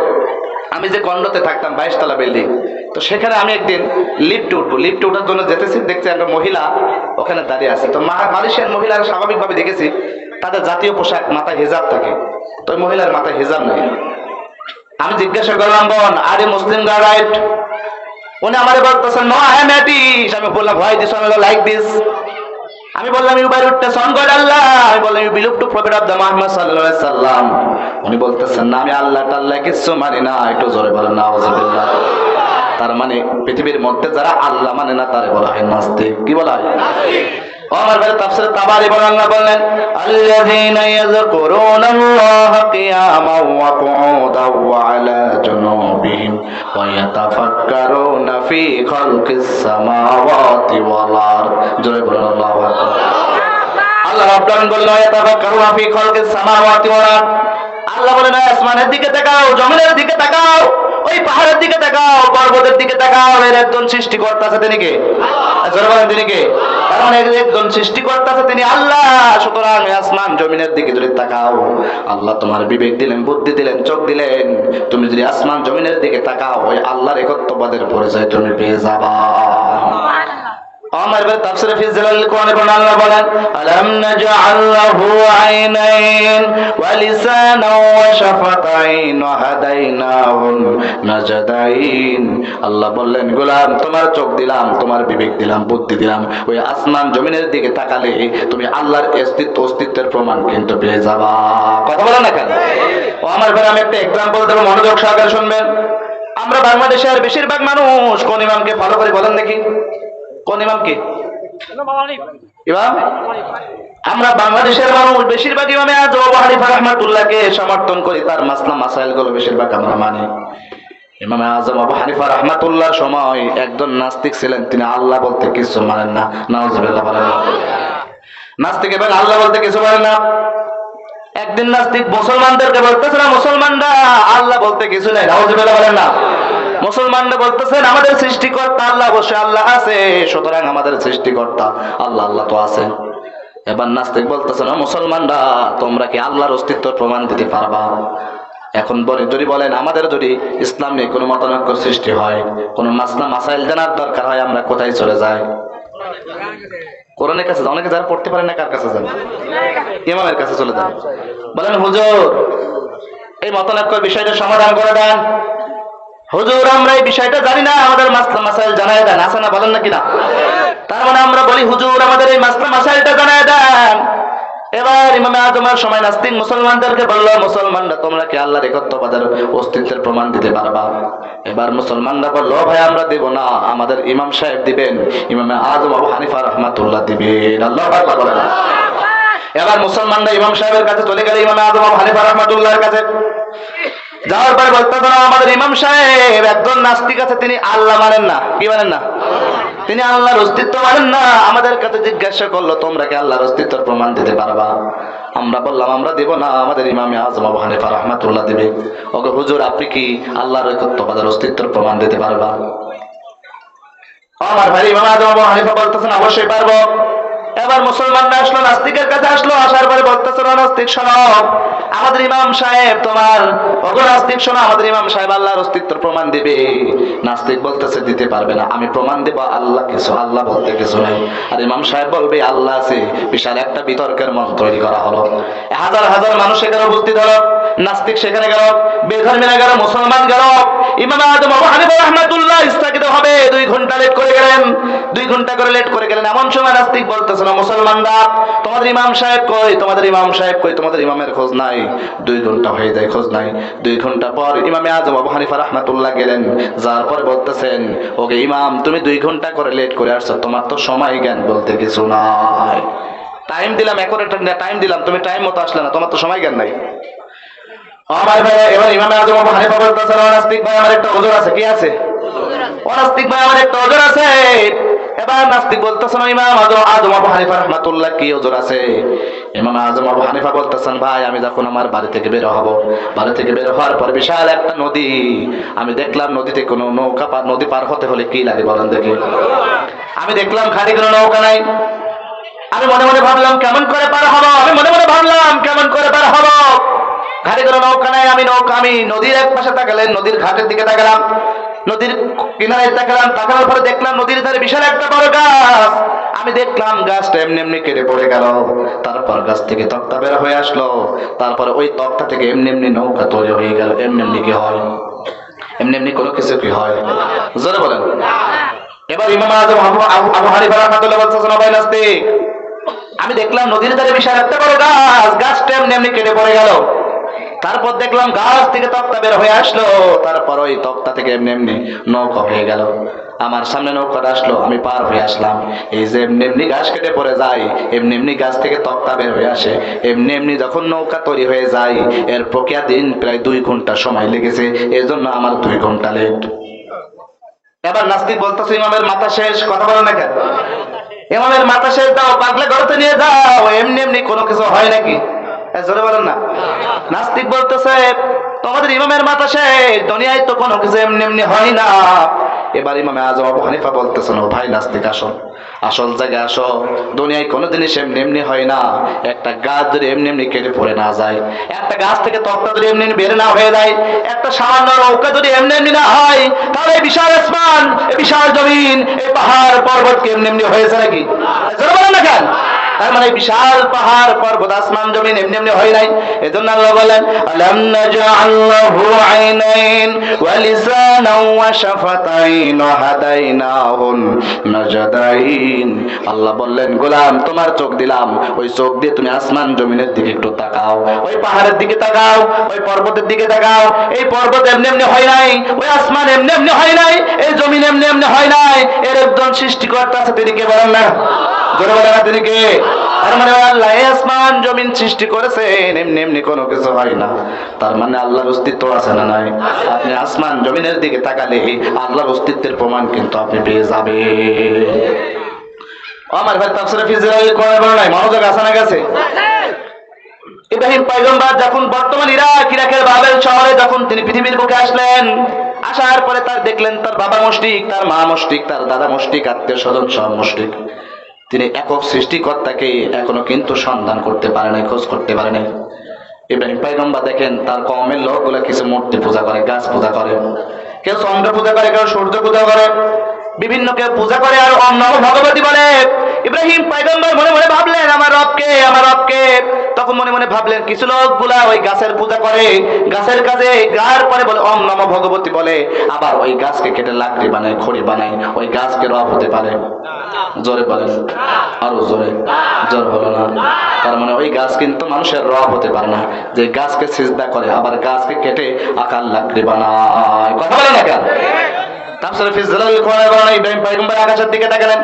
আমি যে কন্ডোতে থাকতাম 22 তলা বিল্ডিং, তো সেখানে আমি একদিন লিফটে উঠবো, লিফটে ওঠার জন্য যেতেছি, দেখছি একটা মহিলা ওখানে দাঁড়িয়ে আছে। তো মালয়েশিয়ার মহিলারা স্বাভাবিকভাবে দেখেছি তাদের জাতীয় পোশাক, মাথায় হিজাব থাকে, তো ওই মহিলার মাথায় হিজাব নেই। আমি জিজ্ঞাসা করলাম, বোন, আরে মুসলিম রাইট? উনি আমারে বলতেছেন, নো আই এম এটিস। আমি বললাম, why this one like this? আমি বললাম, you by root on God Allah. আমি বললাম, you believe to prophet of the Muhammad সাল্লাল্লাহু আলাইহি সাল্লাম। উনি বলতেছেন, না, আমি আল্লাহ টাল্লাহ কিছু মানি না। একটু জোরে বলেন নাউযুবিল্লাহ। তার মানে পৃথিবীর মধ্যে যারা আল্লাহ মানে না তারে বলা হয় নাস্তিক। কি বলা হয়? আমার ভাই তাফসীরে তাবারি আল্লাহ বললেন আল্লাযীনা ইয়াযকুরুনাল্লাহা কিয়ামান ওয়া কুউদান ওয়া আলা জুনুবিহিম ওয়া ইয়াতাফাক্কারুনা ফি খালকিস সামাওয়াতি ওয়াল আরদ। জোরে বলুন আল্লাহু আকবার। আল্লাহ রাব্বুল আলামিন বললেন ইয়াতাফাক্কারুনা ফি খালকিস সামাওয়াতি ওয়াল আরদ। আল্লাহ বলেন আসমানের দিকে তাকাও, জমিনের দিকে তাকাও, ওই পাহাড়ের দিকে তাকাও, পর্বতের দিকে তাকাও। এর একজন সৃষ্টিকর্তা আছে, তিনি কে? জোরে বলেন তিনি কে? কারণ একজন সৃষ্টিকর্তা আছে, তিনি আল্লাহ। সুতরাং আসমান জমিনের দিকে যদি তাকাও, আল্লাহ তোমার বিবেক দিলেন, বুদ্ধি দিলেন, চোখ দিলেন, তুমি যদি আসমান জমিনের দিকে তাকাও, ওই আল্লাহর একত্ববাদের পরিচয় তুমি পেয়ে যাবা। আমার ভাই তাফসীরে ফি জিলাল কোরআনে আল্লাহ বলেন আলাম নাজআল লাহু আইনাইন ওয়া লিসানান ওয়া শাফাতাইন ওয়া হাদাইনাহুম নাজদাইন। আল্লাহ বললেন গোলাম তোমার চোখ দিলাম, তোমার বিবেক দিলাম, বুদ্ধি দিলাম, ওই আসমান জমিনের দিকে তাকালে তুমি আল্লাহর অস্তিত্বের প্রমাণ কিন্তু পেয়ে যাবা। কথা বলেন না কেন? ও আমার ভাই আমি একটা एग्जांपल দেব, মনোযোগ সহকারে শুনবেন। আমরা বাংলাদেশের বেশিরভাগ মানুষ কোন ইমামকে ফলো করি বলেন দেখি? কোন ইমামকে? ইমাম? আমরা বাংলাদেশের মানুষ বেশিরভাগ ইমামে আযম আবু হানিফা রাহমাতুল্লাহকে সমর্থন করি, তার মাসলা মাসাইল গুলো বেশিরভাগ আমরা মানি। ইমাম আযম আবু হানিফা রাহমাতুল্লাহর সময় একজন নাস্তিক ছিলেন, তিনি আল্লাহ বলতে কিছু মানেন না। নাউজুবিল্লাহ বলেন। নাস্তিক এবং আল্লাহ বলতে কিছু মানেন না। একদিন নাস্তিক মুসলমানদেরকে বলতেছে মুসলমানরা আল্লাহ বলতে কিছু নাই। নাউজুবিল্লাহ বলেন না। মুসলমানরা বলতেছেন আমাদের সৃষ্টিকর্তা আল্লাহ, অবশ্যই আল্লাহ আছে, সুতরাং আমাদের সৃষ্টিকর্তা আল্লাহ, আল্লাহ তো আছে। এবার নাস্তিক বলতেছে না মুসলমানরা তোমরা কি আল্লাহর অস্তিত্ব প্রমাণ দিতে পারবা? এখন যদি বলেন আমাদের যদি ইসলাম নিয়ে কোনো মতানৈক্য সৃষ্টি হয়, কোনো মাসলা মাসাইল জানার দরকার হয়, আমরা কোথায় চলে যাই? কোরআনের কাছে। অনেকে যারা পড়তে পারেন না কার কাছে যান? ইমামের কাছে চলে যান। বলেন হুজুর এই মতানৈক্যের বিষয়টা সমাধান করে দেন। হুজুর আমরা এই বিষয়টা জানি না, আমাদের মাসলা মাসাইল জানায় দেন। আছে না? বলেন নাকি না? তার মানে আমরা বলি হুজুর আমাদের এই মাসলা মাসাইলটা জানায় দেন। এবার ইমামে আযমের সময় নাস্তিক মুসলমানদেরকে বলল মুসলমানরা তোমরা কি আল্লাহর একত্ববাদের অস্তিত্বের প্রমাণ দিতে পারবা? এবার মুসলমানরা বলল ভাই আমরা দেব না, আমাদের ইমাম সাহেব দিবেন, ইমামে আযম আবু হানিফা রাহমাতুল্লাহ দিবেন। আল্লাহু আকবার বলেন। এবার মুসলমানরা ইমাম সাহেবের কাছে চলে গেল, ইমামে আযম আবু হানিফা রাহমাতুল্লাহর কাছে। যাওয়ার পরে বলতেছেন আমাদের ইমাম সাহেব একজন নাস্তিক আছে, তিনি আল্লাহ মানেন না। কি মানেন না? তিনি আল্লাহর অস্তিত্ব মানেন না। আমাদের কাছে জিজ্ঞাসা করলো তোমরা কি আল্লাহর অস্তিত্বের প্রমাণ দিতে পারবা? আমরা বললাম আমরা দেব না, আমাদের ইমামে আযম আবু হানিফা রাহমাতুল্লাহ দিবে। ওগো হুজুর আপনি কি আল্লাহর একত্ববাদের অস্তিত্বের প্রমাণ দিতে পারবা? আমার ভাই ইমাম আযম আবু হানিফা বলতেছেন অবশ্যই পারবো। এবার মুসলমানরা আসলো, নাস্তিকের কাছে আসলো। আসার পরে বলতেছে নাস্তিক শোনো, আমাদের ইমাম সাহেব তোমার ওগো নাস্তিক শোনো, আমাদের ইমাম সাহেব আল্লাহর অস্তিত্বের প্রমাণ দিবে। নাস্তিক বলতেছে দিতে পারবে না, আমি প্রমাণ দেব আল্লাহ কিছু, আল্লাহ বলতে কিছু নাই। আর ইমাম সাহেব বলবে আল্লাহ আছে। বিশাল একটা বিতর্কের মঞ্চ তৈরি করা হলো। হাজার হাজার মানুষ এখানে উপস্থিত হলো। নাস্তিক সেখানে গেল, বেধর্মীরা গেল, মুসলমান গেল। ইমাম আযম আবু হানিফা রাহমাতুল্লাহ স্থগিত হবে 2 ঘন্টা লেট করে গেলেন। 2 ঘন্টা করে লেট করে গেলেন। এমন সময় নাস্তিক বলতেছে মুসলমানরা তোমাদের ইমাম সাহেব কই, তোমাদের ইমাম সাহেব কই, তোমাদের ইমামের খোঁজ নাই। 2 ঘন্টা হয়ে যায়, খোঁজ নাই। 2 ঘন্টা পর ইমামে আযম আবু হানিফা রাহমাতুল্লাহ গেলেন। যার পর বলতেছেন ওকে ইমাম তুমি 2 ঘন্টা করে লেট করে আসছো, তোমার তো সময় জ্ঞান বলতে কিছু নাই। টাইম দিলাম, এখন একটা টাইম দিলাম, তুমি টাইম মতো আসলে না, তোমার তো সময় জ্ঞান নাই। আমার ভাই এবার ইমামে আযম আবু হানিফা বলতেছেন নাস্তিক ভাই আমার একটা ওজর আছে। কি আছে? নাস্তিক ভাই আমার একটা ওজর আছে। এবার নাস্তিক বলতেছেন ইমাম আযম আবু হানিফা রাহমাতুল্লাহ কি ওজর আছে? ইমাম আযম আবু হানিফা বলতেছেন ভাই আমি যখন আমার বাড়ি থেকে বের হব, বাড়ি থেকে বের হওয়ার পর বিশাল একটা নদী আমি দেখলাম, নদীতে কোনো নৌকা নদী পার হতে হলে কি লাগে বলেন দেখি? আমি দেখলাম খালি কোনো নৌকা নাই। আমি মনে মনে ভাবলাম কেমন করে পার হব, আমি মনে মনে ভাবলাম কেমন করে পার হব। ঘাটে কোনো নৌকা নাই। আমি নদীর এক পাশে তাকালেন, নদীর ঘাটের দিকে তাকালাম, নদীর কিনারে তাকালাম। তাকানোর পরে দেখলাম নদীর ধারে বিশাল একটা বড় গাছ। আমি দেখলাম গাছটা এমনি এমনি কেটে পড়ে গেল। তারপর গাছ থেকে তক্তা বের হয়ে আসলো। তারপরে ওই তক্তা থেকে এমনি এমনি নৌকা তৈরি হয়ে গেল। এমনি এমনি কি হয়? এমনি এমনি কোনো কিছু কি হয়? জোরে বলেন। এবার ইমাম আযম আবু হানিফা রাহমাতুল্লাহ বলতেছেন ভাই নাস্তিক আমি দেখলাম নদীর ধারে বিশাল একটা বড় গাছ, গাছটা এমনি এমনি কেটে পড়ে গেল। তারপর দেখলাম গাছ থেকে তক্তা বের হয়ে আসলো, তারপর ওই তক্তা থেকে এমনি এমনি নৌকা হয়ে গেল। আমার সামনে নৌকাটা আসলো, আমি পার হয়ে আসলাম। এই যে এমনি এমনি গাছ কেটে পড়ে যায়, এমনি এমনি গাছ থেকে তক্তা বের হয়ে আসে, এমনি এমনি যখন নৌকা তৈরি হয়ে যায়, এর প্রক্রিয়া দিন প্রায় 2 ঘন্টা সময় লেগেছে। এই জন্য আমার 2 ঘন্টা লেট। এবার নাস্তিক বলতেছে ইমামের মাথা শেষ, কথা বলে না কেন? ইমামের মাথা শেষ দাও, পাগলে ঘরতে নিয়ে যাও, এমনি এমনি কোনো কিছু হয় নাকি? জোরে বলেন না। নাস্তিক বলতেছে তোমাদের ইমামের মাথা শেষ, দুনিয়ায় তো কোনো কিছু এমনি এমনি হয় না। এবার ইমামে আজম আবু হানিফা বলতেছেন, ও ভাই নাস্তিক আসো, আসল জায়গায় আসো, দুনিয়ায় কোনো জিনিস এমনি এমনি হয় না। একটা গাছ যদি এমনি এমনি কেটে পড়ে না যায়, একটা গাছ থেকে তক্তা যদি এমনি এমনি বের না হয়ে যায়, একটা সামান্য নৌকা যদি এমনি এমনি না হয়, তাহলে এই বিশাল আসমান, এই বিশাল জমিন, এই পাহাড় পর্বত কি এমনি এমনি হয়েছে নাকি? জোরে বলেন না কেন? তার মানে বিশাল পাহাড় পর্বত আসমান জমিন এমনি এমনি হয় নাই। এজন্য আল্লাহ বলেন আলাম নাজআল লাহু আইনাইন ওয়া লিসানান ওয়া শাফাতাইন ওয়া হাদাইনাহুন নাজদাইন। আল্লাহ বললেন গোলাম তোমার চোখ দিলাম, ওই চোখ দিয়ে তুমি আসমান জমিনের দিকে একটু তাকাও, ওই পাহাড়ের দিকে তাকাও, ওই পর্বতের দিকে তাকাও। এই পর্বত এমনি এমনি হয় নাই, ওই আসমান এমনি এমনি হয় নাই, এই জমিন এমনি এমনি হয় নাই। এর একজন সৃষ্টিকর্তা আছে, তিনি কে বলেন না? জোরে বলেন না, তিনি কে? তার মানে আল্লাহ আসমান জমিন সৃষ্টি করেছেন, এমনি এমনি কোনো কিছু হয় না। তার মানে আল্লাহর অস্তিত্ব আছে না নাই? আপনি আসমান জমিনের দিকে তাকালে আল্লাহর অস্তিত্বের প্রমাণ কিন্তু আপনি পেয়ে যাবেন। আমার ভাই তাফসীরে ফি জিলালিল কোরআন বলা নাই, মনোযোগ আছে না গেছে? ইব্রাহিম পয়গম্বর যখন বর্তমান ইরাকের বাবেল শহরে যখন তিনি পৃথিবীর বুকে আসলেন, আসার পরে তার দেখলেন তার বাবা মুশরিক, তার মা মুশরিক, তার দাদা মুশরিক, আত্মীয় স্বজন সব মুশরিক। তিনি একক সৃষ্টিকর্তাকে এখনো কিন্তু সন্ধান করতে পারে নাই, খোঁজ করতে পারে নাই। ইব্রাহিম পয়গম্বর দেখেন তার কওমের লোকগুলা কিছু মূর্তি পূজা করে, গাছ পূজা করে, কেউ চন্দ্র পূজা করে, কেউ সূর্য পূজা করে, বিভিন্ন কেউ পূজা করে আর অন্য ভগবতী বলে। ইব্রাহিম পয়গম্বর মনে মনে ভাবলেন আমার রবকে, আমার রবকে। তখন মনে মনে ভাবলেন কিছু লোকগুলা ওই গাছের পূজা করে, গাছের কাজে গার পরে বলে ওম নমঃ ভগবতী বলে, আবার ওই গাছকে কেটে লাকড়ি বানায়, খড়ি বানায়, ওই গাছকে রব হতে পারে? জোরে বলেন, আরো জোরে। জোর হলো না। তার মানে ওই গাছ কিন্তু মানুষের রব হতে পারে না, যে গাছকে সিজদা করে আবার গাছকে কেটে আকার লাকড়ি বানায়। কথা বলে না কেন? তাফসীরে ফি জিলালিল কোরআন বলা ইব্রাহিম পয়গম্বর আকাশের দিকে তাকালেন।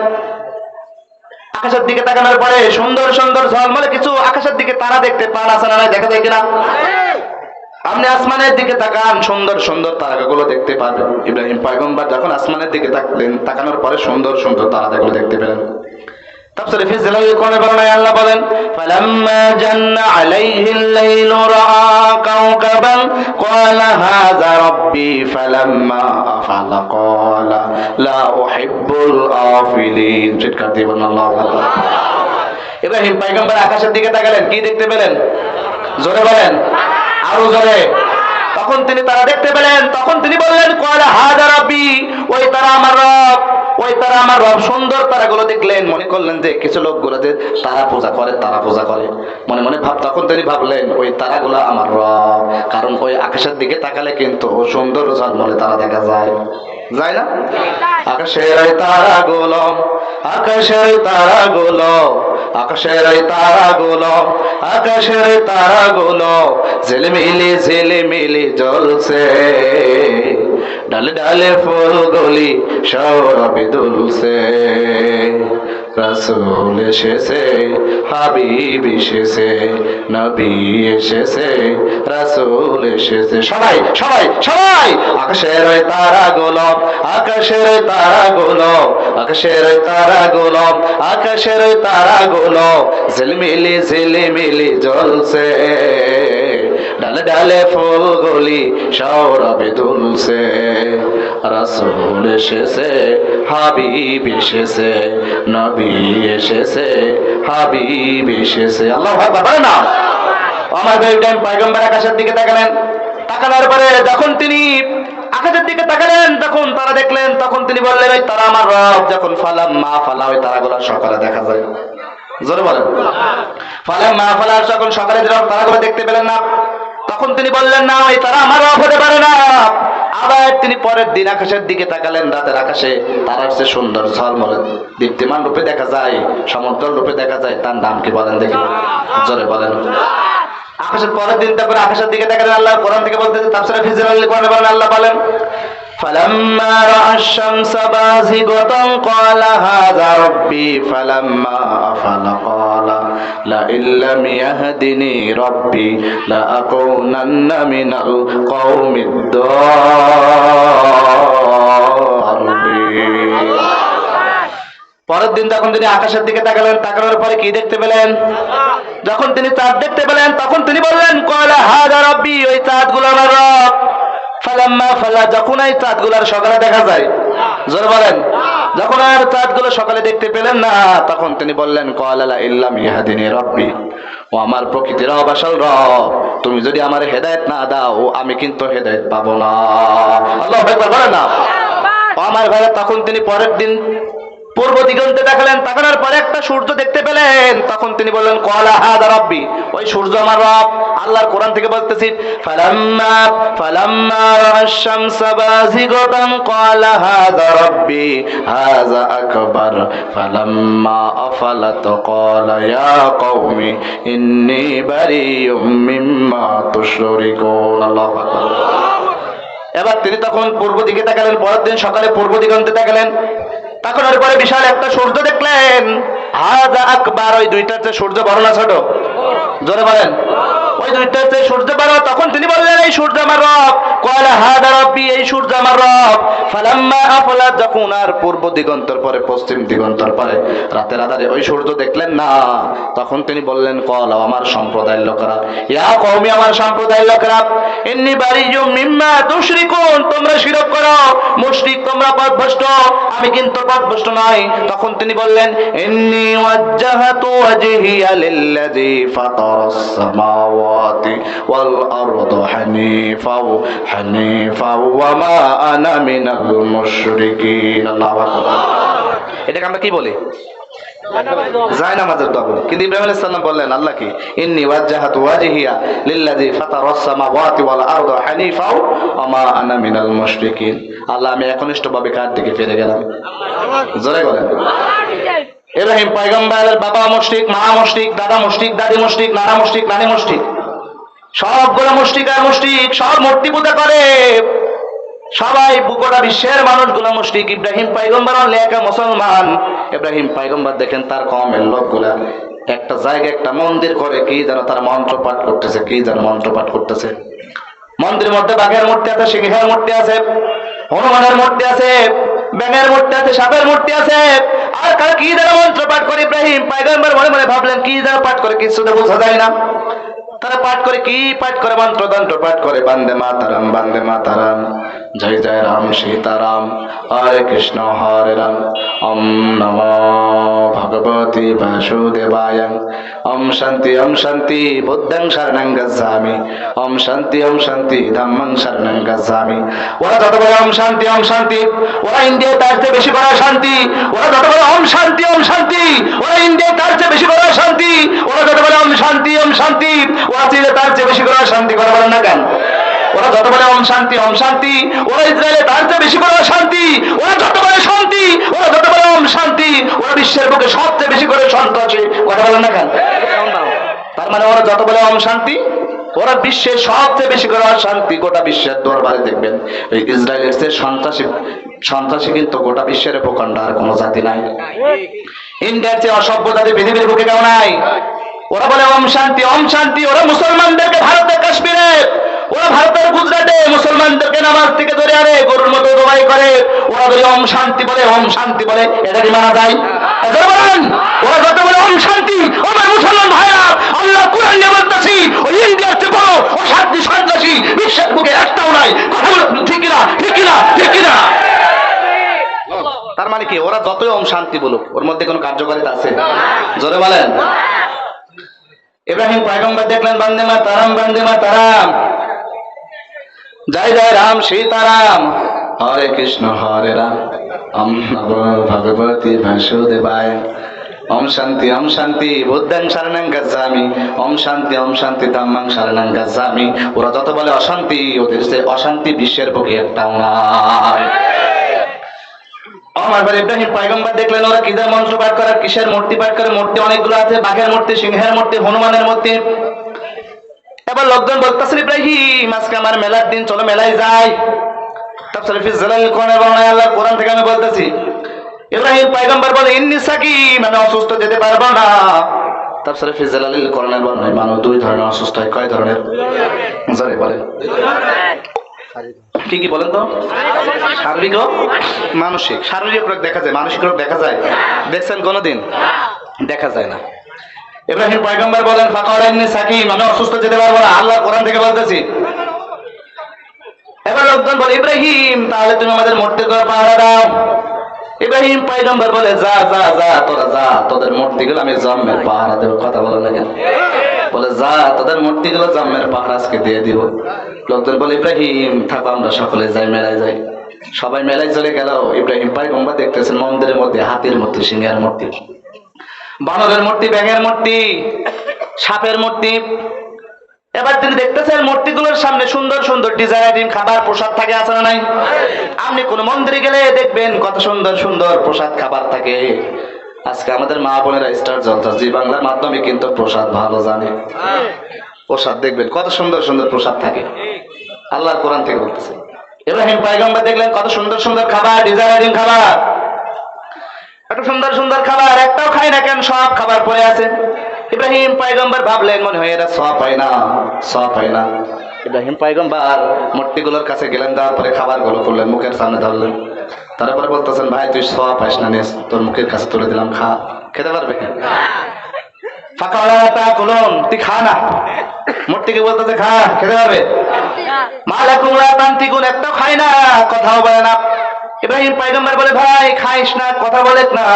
আকাশের দিকে তাকানোর পরে সুন্দর সুন্দর ঝলমলে কিছু আকাশের দিকে তারা দেখতে পান, আছে না? দেখা যায় কিনা? আপনি আসমানের দিকে তাকান, সুন্দর সুন্দর তারাগুলো দেখতে পাবেন। ইব্রাহিম পয়গম্বর যখন আসমানের দিকে তাকলেন, তাকানোর পরে সুন্দর সুন্দর তারাগুলো দেখতে পেলেন। তাফসীরে ফি জিলালিল কোরআন বলা আল্লাহ বলেন ফালাম্মা জান্না আলাইহিল লাইলু রাআ কাওকাবান ক্বালা হাযা রাব্বি ফালাম্মা আফালা ক্বালা লা উহিব্বুল আফিলিন। চিৎকার দিয়ে বলেন আল্লাহু আকবার। ইব্রাহিম পয়গম্বর আকাশের দিকে তাকালেন, কি দেখতে পেলেন? জোরে বলেন, আরো জোরে। তখন তিনি তারা দেখতে পেলেন, তখন তিনি বললেন ক্বালা হাযা রাব্বি, ওই তারা আমার রব, ওই তারা আমার রব। সুন্দর তারাগুলো দেখলেন, মনে করলেন যে কিছু লোকগুলো যে তারা পূজা করে, তারা পূজা করে, মনে মনে ভাব। তখন তিনি ভাবলেন ওই তারাগুলো আমার রব, কারণ ওই আকাশের দিকে তাকালে কিন্তু সুন্দর ঝলমলে তারা দেখা যায়, যায় না? আকাশের ওই তারাগুলো, আকাশের তারাগুলো, আকাশের ওই তারাগুলো, আকাশের তারাগুলো ঝিলমিলি ঝিলমিলি জ্বলছে, ডালে ডালে ফুলগুলি সৌরভে দুলছে। রাসূল এসেছে, হাবিব এসেছে, নবী এসেছে, রাসূল এসেছে। সবাই সবাই সবাই আকাশের ওই তারাগুলো, আকাশের ওই তারাগুলো, আকাশের ওই তারাগুলো, আকাশের ওই তারাগুলো ঝিলমিলি ঝিলমিলি জ্বলছে, ডালে ডালে ফুলগুলি সৌরভে দুলছে। রাসূল এসেছে, হাবিব এসেছে, নবী এসেছে, হাবিব এসেছে। আল্লাহু আকবার বলেন না। আমার ভাই ইব্রাহিম পয়গম্বর আকাশের দিকে তাকালেন, তাকানোর পরে যখন তিনি আকাশের দিকে তাকালেন, তখন তারা দেখলেন, তখন তিনি বললেন ওই তারা আমার রব। যখন ফালাম্মা ফালা, ওই তারাগুলো সকালে দেখা যায়। জোরে বলেন, ফালাম্মা ফালা, যখন সকালে তারাগুলো দেখতে পেলেন না, তখন তিনি বললেন না ওই তারা আমার রব হতে পারে না। আবার তিনি পরের দিন আকাশের দিকে তাকালেন, রাতের আকাশে তারার চেয়ে সুন্দর ঝলমলে দীপ্তিমান রূপে দেখা যায়, সমতল রূপে দেখা যায়। তার নাম কি বলেন দেখি? জোরে বলেন। আকাশের পরের দিন তারপরে আকাশের দিকে তাকালেন, আল্লাহ কোরআন থেকে বলতেছে, তাফসীরে ফিজিরাল কোরআনে বলেন, আল্লাহ বলেন فلما رأى الشمس بازغة قال هذا ربي فلما أفل قال لئن لم يهدني ربي لأكونن من القوم الضالين। পরের দিন যখন তিনি আকাশের দিকে তাকালেন, তাকানোর পরে কি দেখতে পেলেন? যখন তিনি চাঁদ দেখতে পেলেন তখন তিনি বললেন কয়লা হাযা রাব্বি, ওই চাঁদগুলো আমার রব। ফালাম্মা ফালা, যখন এই চাঁদগুলো আর সকালে দেখা যায়, জোরে বলেন, যখন আর চাঁদগুলো সকালে দেখতে পেলেন না তখন তিনি বললেন কয়লা লা ইল্লাম ইয়াহদিনি রাব্বি, ও আমার প্রকৃতির রব, আসল রব, তুমি যদি আমার হেদায়েত না দাও আমি কিন্তু হেদায়েত পাবো না। আল্লাহু আকবার বলেন না। ও আমার ভাইরা, তখন তিনি পরের দিন পূর্ব দিগন্তে তাকালেন, তাকানোর পরে একটা সূর্য দেখতে পেলেন, তখন তিনি বললেন ক্বালা হাযা রাব্বি, ওই সূর্য আমার রব। আল্লাহর কোরআন থেকে বলতেছি ফালাম্মা রাআশ শামসা বাযিগাতান ক্বালা হাযা রাব্বি হাযা আকবার ফালাম্মা আফালাত ক্বালা ইয়া কওমি ইন্নী বারিউম মিম্মা তুশরিকুন। আল্লাহু আকবার। এবার তিনি তখন পূর্ব দিকে তাকালেন, পরের দিন সকালে পূর্ব দিগন্তে তাকালেন, তাকানোর পরে বিশাল একটা সূর্য দেখলেন, হাযা আকবার, ওই দুইটার চেয়ে সূর্য বড় না ছোট? জোরে বলেন, ওই দুইটার চেয়ে সূর্য বড়। তখন তিনি বললেন এই সূর্য আমার রব। ক্বালা হাযা রাব্বি, এই সূর্য আমার রব। ফালাম্মা আফলা, যখন আর পূর্ব দিগন্তর পরে পশ্চিম দিগন্তর পরে রাতের আধারে ওই সূর্য দেখলেন না তখন তিনি বললেন ক্বালা, আমার সম্প্রদায়ের লোকেরা, ইয়া কওমি, আমার সম্প্রদায়ের লোকেরা, ইন্নী বারিউম মিম্মা তুশরিকুন, তোমরা শিরক করো, মুশরিক, তোমরা পথভ্রষ্ট, আমি কিন্তু পথভ্রষ্ট নই। তখন তিনি বললেন ইন্নী ওয়াজ্জাহাতু ওয়াজহিয়া লিল্লাযী ফাতারাস সামাওয়াতি ওয়াল আরদা হানিফা ওয়া মা আনা মিনাল মুশরিকিন। আল্লাহু আকবার। এটাকে আমরা কি বলি? যায় নামাজের দোয়া বলি। কিন্তু ইব্রাহিম আলাইহিস সালাম বললেন আল্লাহ কি, ইন্নী ওয়াজ্জাহাতু ওয়াজহিয়া লিল্লাযী ফাতারাস সামাওয়াতি ওয়াল আরদা হানিফা ওয়া মা আনা মিনাল মুশরিকিন। আল্লাহ, আমি একনিষ্ঠভাবে কার দিকে ফিরে গেলাম? জোরে বলেন। ইব্রাহিম পয়গম্বরের বাবা মুশরিক, মা মুশরিক, দাদা মুশরিক, দাদি মুশরিক, নানা মুশরিক, নানি মুশরিক, সবগুলো মুশরিক আর মুশরিক, সব মূর্তি পূজা করে, সবাই গোটা বিশ্বের মানুষগুলো মুশরিক। ইব্রাহিম পয়গম্বর লেখা মুসলমান। ইব্রাহিম পয়গম্বর দেখেন তার কওমের লোকগুলা একটা জায়গায় একটা মন্দির করে, কি যেন তার মন্ত্র পাঠ করতেছে, কি যেন মন্ত্র পাঠ করতেছে। মন্দিরের মধ্যে বাঘের মূর্তি আছে, সিংহের মূর্তি আছে, হনুমানের মূর্তি আছে, ব্যাঙের মূর্তি আছে, সাপের মূর্তি আছে, আর কারা কি যেন মন্ত্র পাঠ করে। ইব্রাহিম পয়গম্বর মনে মনে ভাবলেন কি যেন পাঠ করে, কিছু তো বোঝা যায় না। তারা পাঠ করে, কি পাঠ করে? মন্ত্রতন্ত্র পাঠ করে, বন্দে মাতারাম, বন্দে মাতারাম, জয় জয় রাম সীতারাম, হরে কৃষ্ণ হরে রাম, ওম নমো ভগবতে বাসুদেবায়, ওম শান্তি বুদ্ধং শরণং গচ্ছামি, ওম শান্তি ধম্মং শরণং গচ্ছামি। ওরা যত বলে ওম শান্তি, ওরা ইন্ডিয়ায় তার চেয়ে বেশি করা শান্তি। ওরা যত বলে ওম শান্তি, ওরা ইন্ডিয়ায় তার চেয়ে বেশি করা শান্তি। ওরা যত বলে ওম শান্তি, ওরা চীনে তার চেয়ে বেশি করা শান্তি। করা বলেন না কেন? ওরা যত বলে ওম শান্তি, ওরা ইসরায়েলে তার চেয়ে বেশি করে শান্তি। ওরা যত বলে শান্তি, ওরা যত বলে ওম শান্তি, ওরা বিশ্বের বুকে সবচেয়ে বেশি করে সন্ত্রাসী। কথা বলেন না কেন? তার মানে ওরা যত বলে ওম শান্তি, ওরা বিশ্বের সবচেয়ে বেশি করে শান্তি। গোটা বিশ্বের দরবারে দেখবেন এই ইসরায়েলের চেয়ে সন্ত্রাসী কিন্তু গোটা বিশ্বের ভূখণ্ড আর কোনো জাতি নাই। ইন্ডিয়ার চেয়ে অসভ্য জাতি পৃথিবীর বুকে কেউ নাই। ওরা বলে ওম শান্তি। ওরা মুসলমানদেরকে ভারতের কাশ্মীরে, ওরা ভারতের গুজরাটে মুসলমানদেরকে নামাজ থেকে ধরে আনে, গরুর মতো জবাই করে। ওরা বলে ওম শান্তি বলে, এটা কি মানা যায়? বলেন, ওরা যত বলে ওম শান্তি, আমার মুসলমান ভাইরা, আল্লাহ কুরআন নিয়ে বলতেছি, ওই ইন্ডিয়ার চেয়ে বড় অশান্তি সন্ত্রাসী বিশ্বের বুকে একটাও নাই। কথা বলে ঠিক কিনা? তার মানে কি, ওরা যতই ওম শান্তি বলুক ওর মধ্যে কোনো কার্যকারিতা আছে? জোরে বলেন। ইব্রাহিম পয়গম্বর দেখলেন বন্দে মাতারাম, জয় জয় রাম সীতারাম, হরে কৃষ্ণ হরে রাম, ওম নমো ভগবতে বাসুদেবায়, ওম শান্তি বুদ্ধং শরণং গচ্ছামি, ওম শান্তি ধম্মং শরণং গচ্ছামি। ওরা যত বলে অশান্তি, ওদের সে অশান্তি বিশ্বের বুকে একটাও নাই। আমার ইব্রাহিম পয়গম্বর দেখলেন ওরা কিসের মন্ত্র পাঠ করে, কিসের মূর্তি পাঠ করে। মূর্তি অনেকগুলো আছে, বাঘের মূর্তি, সিংহের মূর্তি, হনুমানের মূর্তি। এবার লোকজন বলতেছেন ইব্রাহিম আজকে আমার মেলার দিন, চলো মেলায় যাই। তাফসীর ফি জালাল কোরআনে বর্ণনা, আল্লাহ কোরআন থেকে আমি বলতেছি, ইব্রাহিম পয়গম্বর বলে ইন্নী সাকিম, আমি অসুস্থ, যেতে পারবো না। তাফসীর ফি জালালিল কোরআনে বর্ণনা, মানুষ দুই ধরনের অসুস্থ হয়। কয় ধরনের? জানি বলেন কি কি বলেন তো? শারীরিক রোগ, মানসিক। শারীরিক রোগ দেখা যায়, মানসিক রোগ দেখা যায়? দেখছেন কোনোদিন? দেখা যায় না। ইব্রাহিম পয়গম্বর বলেন ফাকারা ইন্নী সাকিম, আমি অসুস্থ, যেতে পারবো না। আল্লাহ কোরআন থেকে বলতেছি। এবার লোকজন বলে ইব্রাহিম তাহলে তুমি আমাদের মূর্তিগুলো পাহারা দাও। ইব্রাহিম পয়গম্বর বলে যা যা যা, তোরা যা, তোদের মূর্তিগুলো আমি জম্মের পাহারা দেব। কথা বলে না কেন? বলে যা, তোদের মূর্তিগুলো জম্মের পাহারা আজকে দিয়ে দিব। লোকজন বলে ইব্রাহিম থাকো, আমরা সকলে যাই, মেলায় যাই। সবাই মেলায় চলে গেল। ইব্রাহিম পয়গম্বর দেখতেছেন মন্দিরের মধ্যে হাতির মূর্তি, সিংহের মূর্তি, বানরের মূর্তি, ব্যাঙের মূর্তি, সাপের মূর্তি। এবার তিনি দেখতেছেন মূর্তিগুলোর সামনে সুন্দর সুন্দর ডিজাইন খাবার প্রসাদ থাকে, আছে না নাই? আপনি কোন মন্দিরে গেলে দেখবেন কত সুন্দর সুন্দর প্রসাদ খাবার থাকে। আজকে আমাদের মা বোনেরা স্টার জলসা জি বাংলার মাধ্যমে কিন্তু প্রসাদ ভালো জানে। প্রসাদ দেখবেন কত সুন্দর সুন্দর প্রসাদ থাকে। আল্লাহর কোরআন থেকে বলতেছে। ইব্রাহিম পয়গম্বর দেখলেন কত সুন্দর সুন্দর খাবার, ডিজাইন খাবার, এত সুন্দর সুন্দর খাবার, একটাও খাই না কেন, সব খাবার পড়ে আছে। ইব্রাহিম পয়গম্বর ভাবলেন মনে হয় এরা সওয়াব পায় না, সওয়াব পায় না। ইব্রাহিম পয়গম্বর মূর্তিগুলোর কাছে গেলেন, দেওয়ার পরে খাবারগুলো তুললেন, মুখের সামনে ধরলেন। তারপরে বলতেছেন ভাই তুই সওয়াব পাইস না, নিস, তোর মুখের কাছে তুলে দিলাম, খা। খেতে পারবে? ফাকারা তাকুলুন, তুই খা না। মূর্তিকে বলতেছে খা, খেতে পারবে? মালাকুম লা তানতিকুন, একটাও খায় না, কথাও বলে না। ইব্রাহিম পয়গম্বর বলে ভাই খাইস না, কথা বলে না।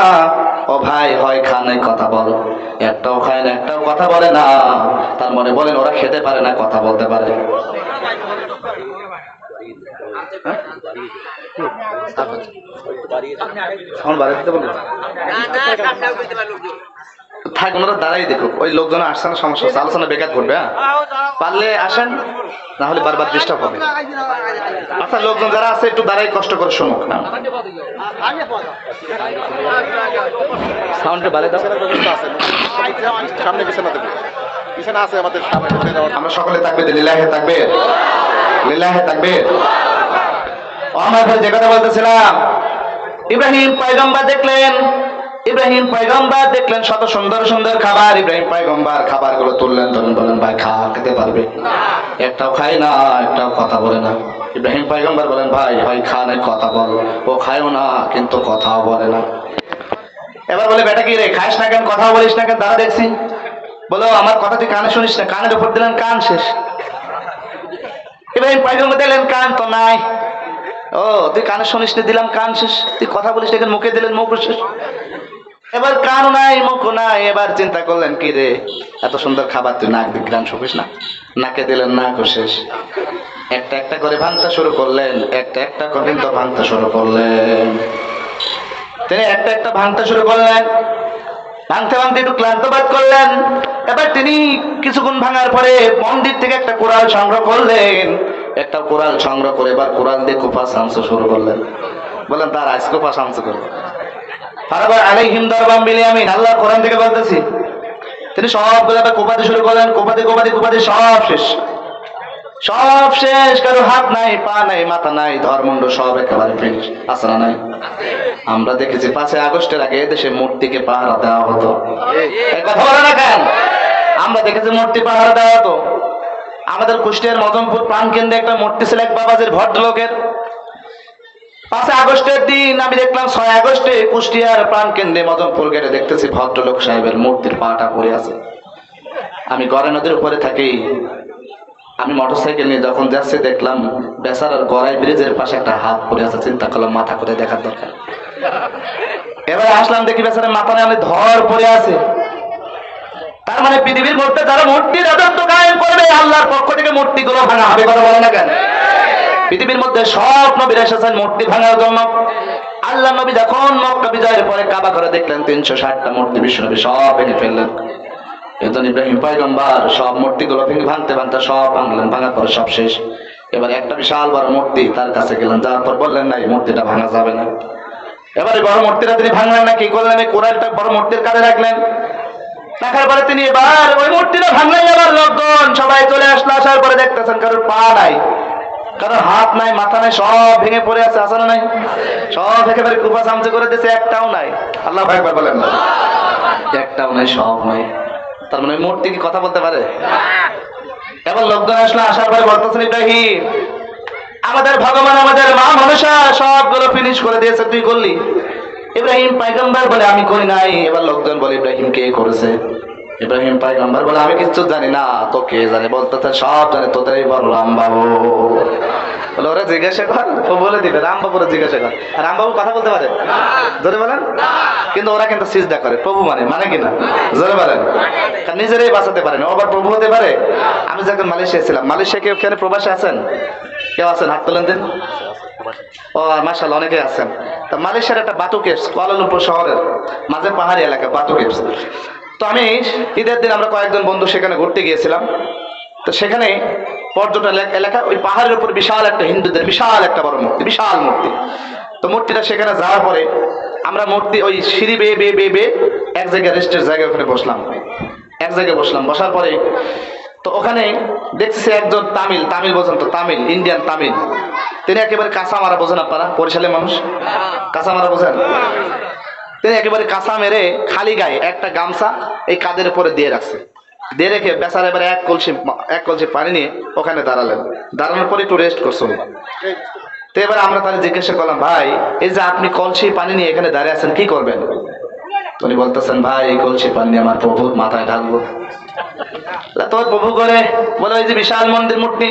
ও ভাই হয় খা নাই কথা বল। একটাও খায় না, একটাও কথা বলে না। তার মনে বলেন ওরা খেতে পারে না, কথা বলতে পারে। থাক, ওনারা দাঁড়াই দেখুক। ওই লোকজন আসছে না, সমস্যা হচ্ছে, আলোচনা বেকার করবে। হ্যাঁ, পারলে আসেন, না হলে বারবার ডিস্টার্ব হবে। আচ্ছা, লোকজন যারা আছে একটু দাঁড়াই কষ্ট করে শুনুক। সাউন্ডটা বাড়িয়ে দাও। সামনে পিছনে দেবে, পিছনে আছে আমাদের সামনে। আমরা সকলে থাকবে, লিল্লাহে থাকবে, লিল্লাহে থাকবে। আমার ভাই যে কথা বলতেছিলাম, ইব্রাহিম পয়গম্বর দেখলেন, ইব্রাহিম পয়গম্বর দেখলেন শত সুন্দর সুন্দর খাবার। ইব্রাহিম পয়গম্বর খাবারগুলো তুললেন, ধরুন বলেন ভাই খা, খেতে পারবে? একটাও খায় না, একটাও কথা বলে না। ইব্রাহিম পয়গম্বর বলেন ভাই হয় খা নাই কথা বল। ও খায়ও না কিন্তু কথাও বলে না। এবার বলে বেটা কি রে, খাইস না কেন, কথাও বলিস না কেন? দাঁড়া দেখছি। বলো আমার কথা তুই কানে শুনিস না। কানের উপর দিলেন, কান শেষ। ইব্রাহিম পয়গম্বর দিলেন, কান তো নাই। ও তুই কানে শুনিস না, দিলাম কান শেষ। তুই কথা বলিস না, মুখে দিলেন, মুখ শেষ। এবার কানও নাই, মুখও নাই। এবার চিন্তা করলেন কি রে, এত সুন্দর খাবার তুই নাক দিয়ে গ্রান শুকিস না, নাকে দিলেন, নাকও শেষ। একটা একটা করে ভাঙতে শুরু করলেন, একটা একটা করে কিন্তু ভাঙতে শুরু করলেন। তিনি একটা একটা ভাঙতে শুরু করলেন, ভাঙতে ভাঙতে একটু ক্লান্ত বোধ করলেন। এবার তিনি কিছুক্ষণ ভাঙার পরে মন্দির থেকে একটা কোরাল সংগ্রহ করলেন। একটা কোরাল সংগ্রহ করে এবার কোরাল দিয়ে কোপাস আনতে শুরু করলেন। বললেন তার আজ কোপাস আনতে করবো। ফারাবার আলাইহিম দারবাম বিলিয়ামিন, আল্লাহ কোরআন থেকে বলতেছি। তিনি সবগুলো কোপাতে শুরু করলেন, কোপাতে কোপাতে কোপাতে সব শেষ, সব শেষ। কারো হাত নাই, পা নাই, মাথা নাই, ধর্মুন্ড সব একেবারে ফিনিশ। আছে না নাই? আমরা দেখেছি 5ই আগস্টের আগে এদেশে মূর্তিকে পাহারা দেওয়া হতো। এই কথা বলে না কেন? আমরা দেখেছি মূর্তি পাহারা দেওয়া হতো। আমাদের কুষ্টিয়ার মদনপুর প্রাণ কেন্দ্রে একটা মূর্তি ছিল এক বাবাজির, ভদ্রলোকের। 5 আগস্টের দিন আমি দেখলাম 6 আগস্টে কুষ্টিয়ার প্রাণ কেন্দ্রে মদনপুর গেটে দেখতেছি ভদ্রলোক সাহেবের মূর্তির পাটা পড়ে আছে। আমি গড়াই নদীর উপরে থাকি, আমি মোটরসাইকেল নিয়ে যখন যাচ্ছি দেখলাম বেচারার গড়াই ব্রিজের পাশে একটা হাত পড়ে আছে। চিন্তা করলাম মাথা করে দেখার দরকার। এবার আসলাম, দেখি বেচারা মাথা নিয়ে অনেক ধর পড়ে আছে। তার মানে পৃথিবীর মধ্যে যারা মূর্তির রাজত্ব কায়েম করবে, আল্লাহর পক্ষ থেকে মূর্তিগুলো ভাঙা হবে। কথা বলে না কেন? পৃথিবীর মধ্যে সব নবীরা এসেছেন মূর্তি ভাঙার জন্য। আল্লাহ নবী যখন মক্কা বিজয়ের পরে কাবা করে দেখলেন 360টা মূর্তি বিশ্বনবী সব ভেঙে ফেললেন। এজন ইব্রাহিম পয়গম্বর সব মূর্তিগুলো ভেঙে ভাঙতে ভাঙতে সব ভাঙলেন, ভাঙার পরে সব শেষ। এবার একটা বিশাল বড় মূর্তি তার কাছে গেলেন, যাওয়ার পর বললেন না এই মূর্তিটা ভাঙা যাবে না। এবারে বড় মূর্তিটা তিনি ভাঙলেন না, কি করলেন? এই কোরালটা বড় মূর্তির কাছে রাখলেন। দেখার পরে তিনি এবার ওই মূর্তিটা ভাঙলেন, আবার লোকজন সবাই চলে আসলো। আসার পরে দেখতেছেন কারোর পা নাই, কারোর হাত নাই, মাথা নাই, সব ভেঙে পড়ে আছে। আছে না নাই? সব একেবারে কুপা চামচে করে দিয়েছে, একটাও নাই। আল্লাহ একবার বলেন না, একটাও নাই, সব নাই। তার মানে ওই মূর্তি কি কথা বলতে পারে? এবার লোকজন আসলো, আসার পরে বলতেছেন ইব্রাহিম, আমাদের ভগবান, আমাদের মা মনসা সবগুলো ফিনিশ করে দিয়েছে, তুই করলি। ইব্রাহিম পয়গম্বর বলে আমি করি নাই। এবার লোকজন বলে ইব্রাহিম কে করেছে? ইব্রাহিম পয়গম্বর বলে আমি কিচ্ছু জানি না, তো কে জানে? বলতেছে সব জানে, তোদেরই বড় রামবাবু। বলে ওরা জিজ্ঞাসা কর, ও বলে দিবে। রামবাবুরা জিজ্ঞাসা কর। আর রামবাবু কথা বলতে পারে? জোরে বলেন। কিন্তু ওরা কিন্তু সিজদা করে, প্রভু মানে কিনা? জোরে বলেন। কারণ নিজেরাই বাঁচাতে পারে না, আবার প্রভু হতে পারে। আমি যখন মালয়েশিয়া ছিলাম, মালয়েশিয়া কেউ এখানে প্রবাসী আছেন? কেউ আছেন? হাত তোলেন দিন। ও মাশাআল্লাহ, অনেকে আছেন। তা মালয়েশিয়ার একটা বাতু কেভস, কুয়ালালামপুর শহরের মাঝে পাহাড়ি এলাকা বাতু কেভস। তো আমি ঈদের দিন আমরা কয়েকজন বন্ধু সেখানে ঘুরতে গিয়েছিলাম। তো সেখানে পর্যটন এলাকা, ওই পাহাড়ের উপর বিশাল একটা হিন্দুদের বিশাল একটা বড় মূর্তি, বিশাল মূর্তি। তো মূর্তিটা সেখানে যাওয়ার পরে আমরা মূর্তি ওই সিঁড়ি বেয়ে বেয়ে বেয়ে বেয়ে এক জায়গায় রেস্টের জায়গায় ওখানে বসলাম। এক জায়গায় বসলাম, বসার পরে তো ওখানে দেখতেছি একজন তামিল বোঝেন তো? তামিল, ইন্ডিয়ান তামিল। তিনি একেবারে কাঁচা মারা, বোঝেন আপনারা? বরিশালের মানুষ কাঁচা মারা বোঝেন? তিনি একেবারে কাঁচা মেরে খালি গায়ে একটা গামছা এই কাঁধের উপরে দিয়ে রাখছে। দিয়ে রেখে বেচারা এবারে এক কলসি পানি নিয়ে ওখানে দাঁড়ালেন। দাঁড়ানোর পরে একটু রেস্ট করছেন। তো এবার আমরা তাহলে জিজ্ঞাসা করলাম, ভাই এই যে আপনি কলসি পানি নিয়ে এখানে দাঁড়িয়ে আছেন, কি করবেন? উনি বলতেছেন, ভাই এই কলসি পানি আমার প্রভুর মাথায় ঢালবো। তোর প্রভু করে? বলে ওই যে বিশাল মন্দির মূর্তি,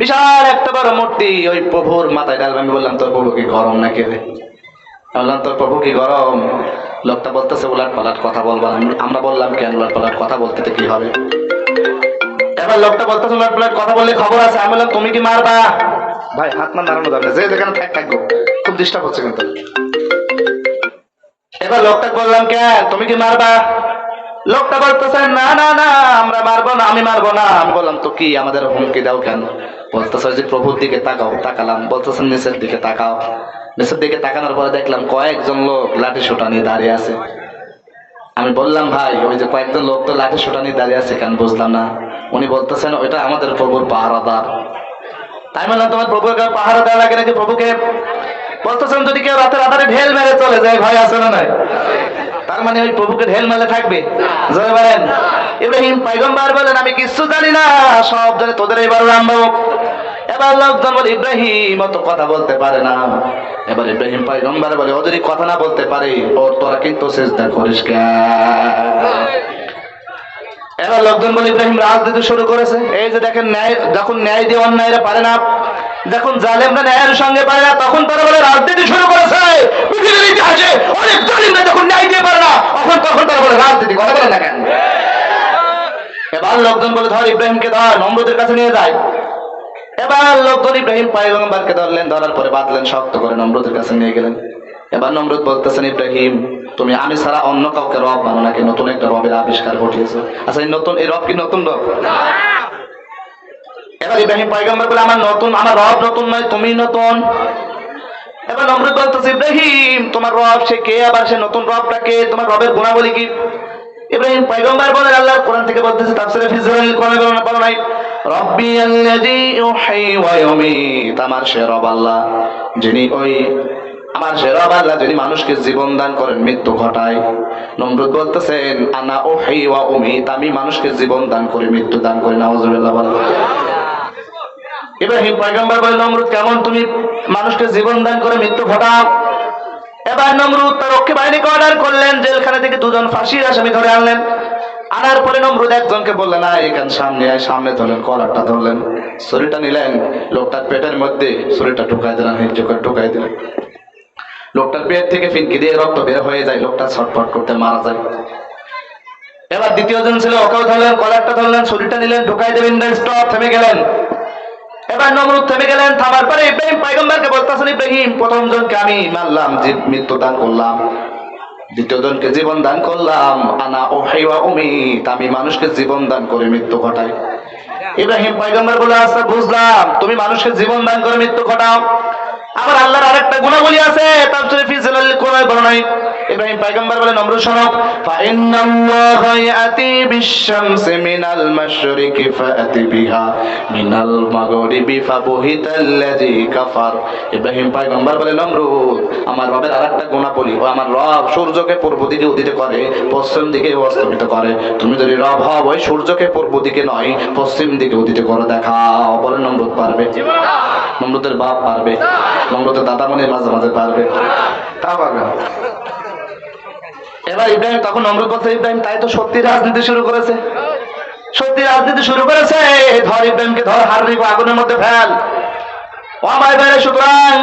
বিশাল একটা বড় মূর্তি, ওই প্রভুর মাথায় ঢালবে। আমি বললাম, তোর প্রভু কি গরম নাকি রে? বললাম, তোর প্রভু কি গরম? লোকটা বলতেছে উলাট পালাট কথা বলবা। আমরা বললাম, কেন উলাট পালাট কথা বলতে কি হবে? এবার লোকটা বলতেছে উলাট পালাট কথা বললে খবর আছে। আমি বললাম, তুমি কি মারবা? ভাই হাত মান দাঁড়ানো যাবে, যে যেখানে থাকবো, খুব ডিস্টার্ব হচ্ছে কিন্তু। এবার লোকটা বললাম, কেন তুমি কি মারবা? লোকটা বলতেছে, না না না আমরা মারবো না, আমি মারবো না। আমি বললাম, তো কি আমাদের হুমকি দাও কেন? বলতেছে যে প্রভুর দিকে তাকাও। তাকালাম। বলতেছে নিচের দিকে তাকাও। নিচের দিকে তাকানোর পরে দেখলাম কয়েকজন লোক লাঠি সোটা নিয়ে দাঁড়িয়ে আছে। আমি বললাম, ভাই ওই যে কয়েকজন লোক তো লাঠি সোটা নিয়ে দাঁড়িয়ে আছে কেন? বুঝলাম না। উনি বলতেছেন ওইটা আমাদের প্রভুর পাহারাদার। তাই বললাম, তোমার প্রভুকে পাহারা দেওয়া লাগে নাকি প্রভুকে? বলতেছেন যদি কেউ রাতের আধারে ঢেল মেরে চলে যায়, ভয় আছে না নাই? তার মানে ওই প্রভুকে ঢেল মেলে থাকবে? জয় বলেন। ইব্রাহিম পয়গম্বর বলেন, আমি কিছু জানি না, সব জানে, তোদের এবার রামবাবু। এবার লোকজন বলে, ইব্রাহিম অত কথা বলতে পারে না। এবার ইব্রাহিম পয়গম্বর বলে, ও যদি কথা না বলতে পারে, ওর তোরা কিন্তু সিজদা করিস কেন? এবার লোকজন বলে, ইব্রাহিম রাজনীতি শুরু করেছে। এই যে দেখেন, ন্যায় যখন ন্যায় দিয়ে অন্যায়রা পারে না, যখন জালেমরা ন্যায়ের সঙ্গে পারে না, তখন তারা বলে রাজনীতি শুরু করেছে। পৃথিবীর ইতিহাসে অনেক জালিমরা যখন ন্যায় দিয়ে পারে না, তখন তারা বলে রাজনীতি। কথা বলে না কেন? এবার লোকজন বলে, ধর ইব্রাহিমকে ধর, নমরুদের কাছে নিয়ে যায়। এবার লোকজন ইব্রাহিম পয়গম্বরকে ধরলেন, ধরার পরে বাঁধলেন শক্ত করে, নমরুদের কাছে নিয়ে গেলেন। এবার নমরুদ বলতেছেন, ইব্রাহিম তুমি আমি ছাড়া অন্য কাউকে রব মানো নাকি? নতুন একটা রবের আবিষ্কার ঘটিয়েছে। আচ্ছা এই রব কি নতুন রব? এবার ইব্রাহিম পয়গম্বর বলে, আমার রব নতুন নয়, তুমি নতুন। এবার নমরুদ বলতেছে, ইব্রাহিম তোমার রব সে কে? আবার সে নতুন রবটা কে? তোমার রবের গুণাবলী কি? ইব্রাহিম পয়গম্বর বলেন, আল্লাহর কোরআন থেকে বলতেছে, তাফসীরে ফি যালিল কোরআনে বলা নাই, রব্বি আল্লাযী ইউহয়ী ওয়া ইউমীত, আমার সে রব আল্লাহ যিনি যিনি মানুষকে জীবন দান করেন, মৃত্যু ঘটায়। নমরুদ বলতেছেন, আনা উহয়ী ওয়া উমীত, আমি মানুষকে জীবন দান করি, মৃত্যু দান করি। নাউযুবিল্লাহ। ইব্রাহিম পয়গম্বর বলেন, নমরুদ কেমন তুমি মানুষকে জীবন দান করে মৃত্যু ঘটাও? এবার নমরুদ তার রক্ষী বাহিনীকে অর্ডার করলেন, জেলখানা থেকে দুজন ফাঁসির আসামি ধরে আনলেন। আনার পরে নমরুদ একজনকে বললেন, না এখান সামনে আয়। সামনে ধরলেন, কলারটা ধরলেন, ছুরিটা নিলেন, লোকটার পেটের মধ্যে ছুরিটা ঢুকাই দিলেন, হিট করে ঢুকাই দিলেন। লোকটার পেট থেকে ফিনকি দিয়ে রক্ত বের হয়ে যায়, লোকটা ছটফট করতে মারা যায়। এবার দ্বিতীয় জন ছিল, ওকেও ধরলেন, কলারটা ধরলেন, ছুরিটা নিলেন, ঢুকাই দেবেন, স্টপ, থেমে গেলেন। এবার নমরুদ থেমে গেলেন। থামার পরে ইব্রাহিম পয়গম্বরকে বলতেছেন, ইব্রাহিম প্রথম জনকে আমি মারলাম, মৃত্যু দান করলাম, দ্বিতীয় জনকে জীবন দান করলাম, আনা উহয়ী ওয়া উমীত, আমি মানুষকে জীবন দান করে মৃত্যু ঘটাই। ইব্রাহিম পয়গম্বর বলে, আচ্ছা বুঝলাম, তুমি মানুষকে জীবন দান করে মৃত্যু ঘটাও। আবার আল্লাহর আরেকটা গুণাবলী আছে, তাফসীরে ফি জিলালিল কোরআন বর্ণনায় ইব্রাহিম পয়গম্বর বলেন, নমরুদ শোনো, ফা ইন্নাল্লাহা ইয়াতি বিশ-শামসি মিনাল মাশরিকি ফাআতি বিহা মিনাল মাগরিবি ফাবুহিতাল্লাযী কাফার। ইব্রাহিম পয়গম্বর বলেন, নমরুদ, আমার রবের আরেকটা গুণাবলী, ও আমার রব সূর্যকে পূর্ব দিকে উদিত করে, পশ্চিম দিকে অস্তমিত করে। তুমি যদি রব হও, ওই সূর্যকে পূর্ব দিকে নয় পশ্চিম দিকে উদিত করে দেখাও। বলেন নমরুদ পারবে? নমরুদের বাপ পারবে? নমরুদের দাদামণির মাঝে মাঝে পারবে? তা পারবে না। এবার ইব্রাহিম তখন নমরুদ বলছে, ইব্রাহিম তাই তো সত্যি রাজনীতি শুরু করেছে, সত্যি রাজনীতি শুরু করেছে, ধর ইব্রাহিমকে ধর, হাড়ি আগুনের মধ্যে ফেল। ও আমার ভাইরা, সুতরাং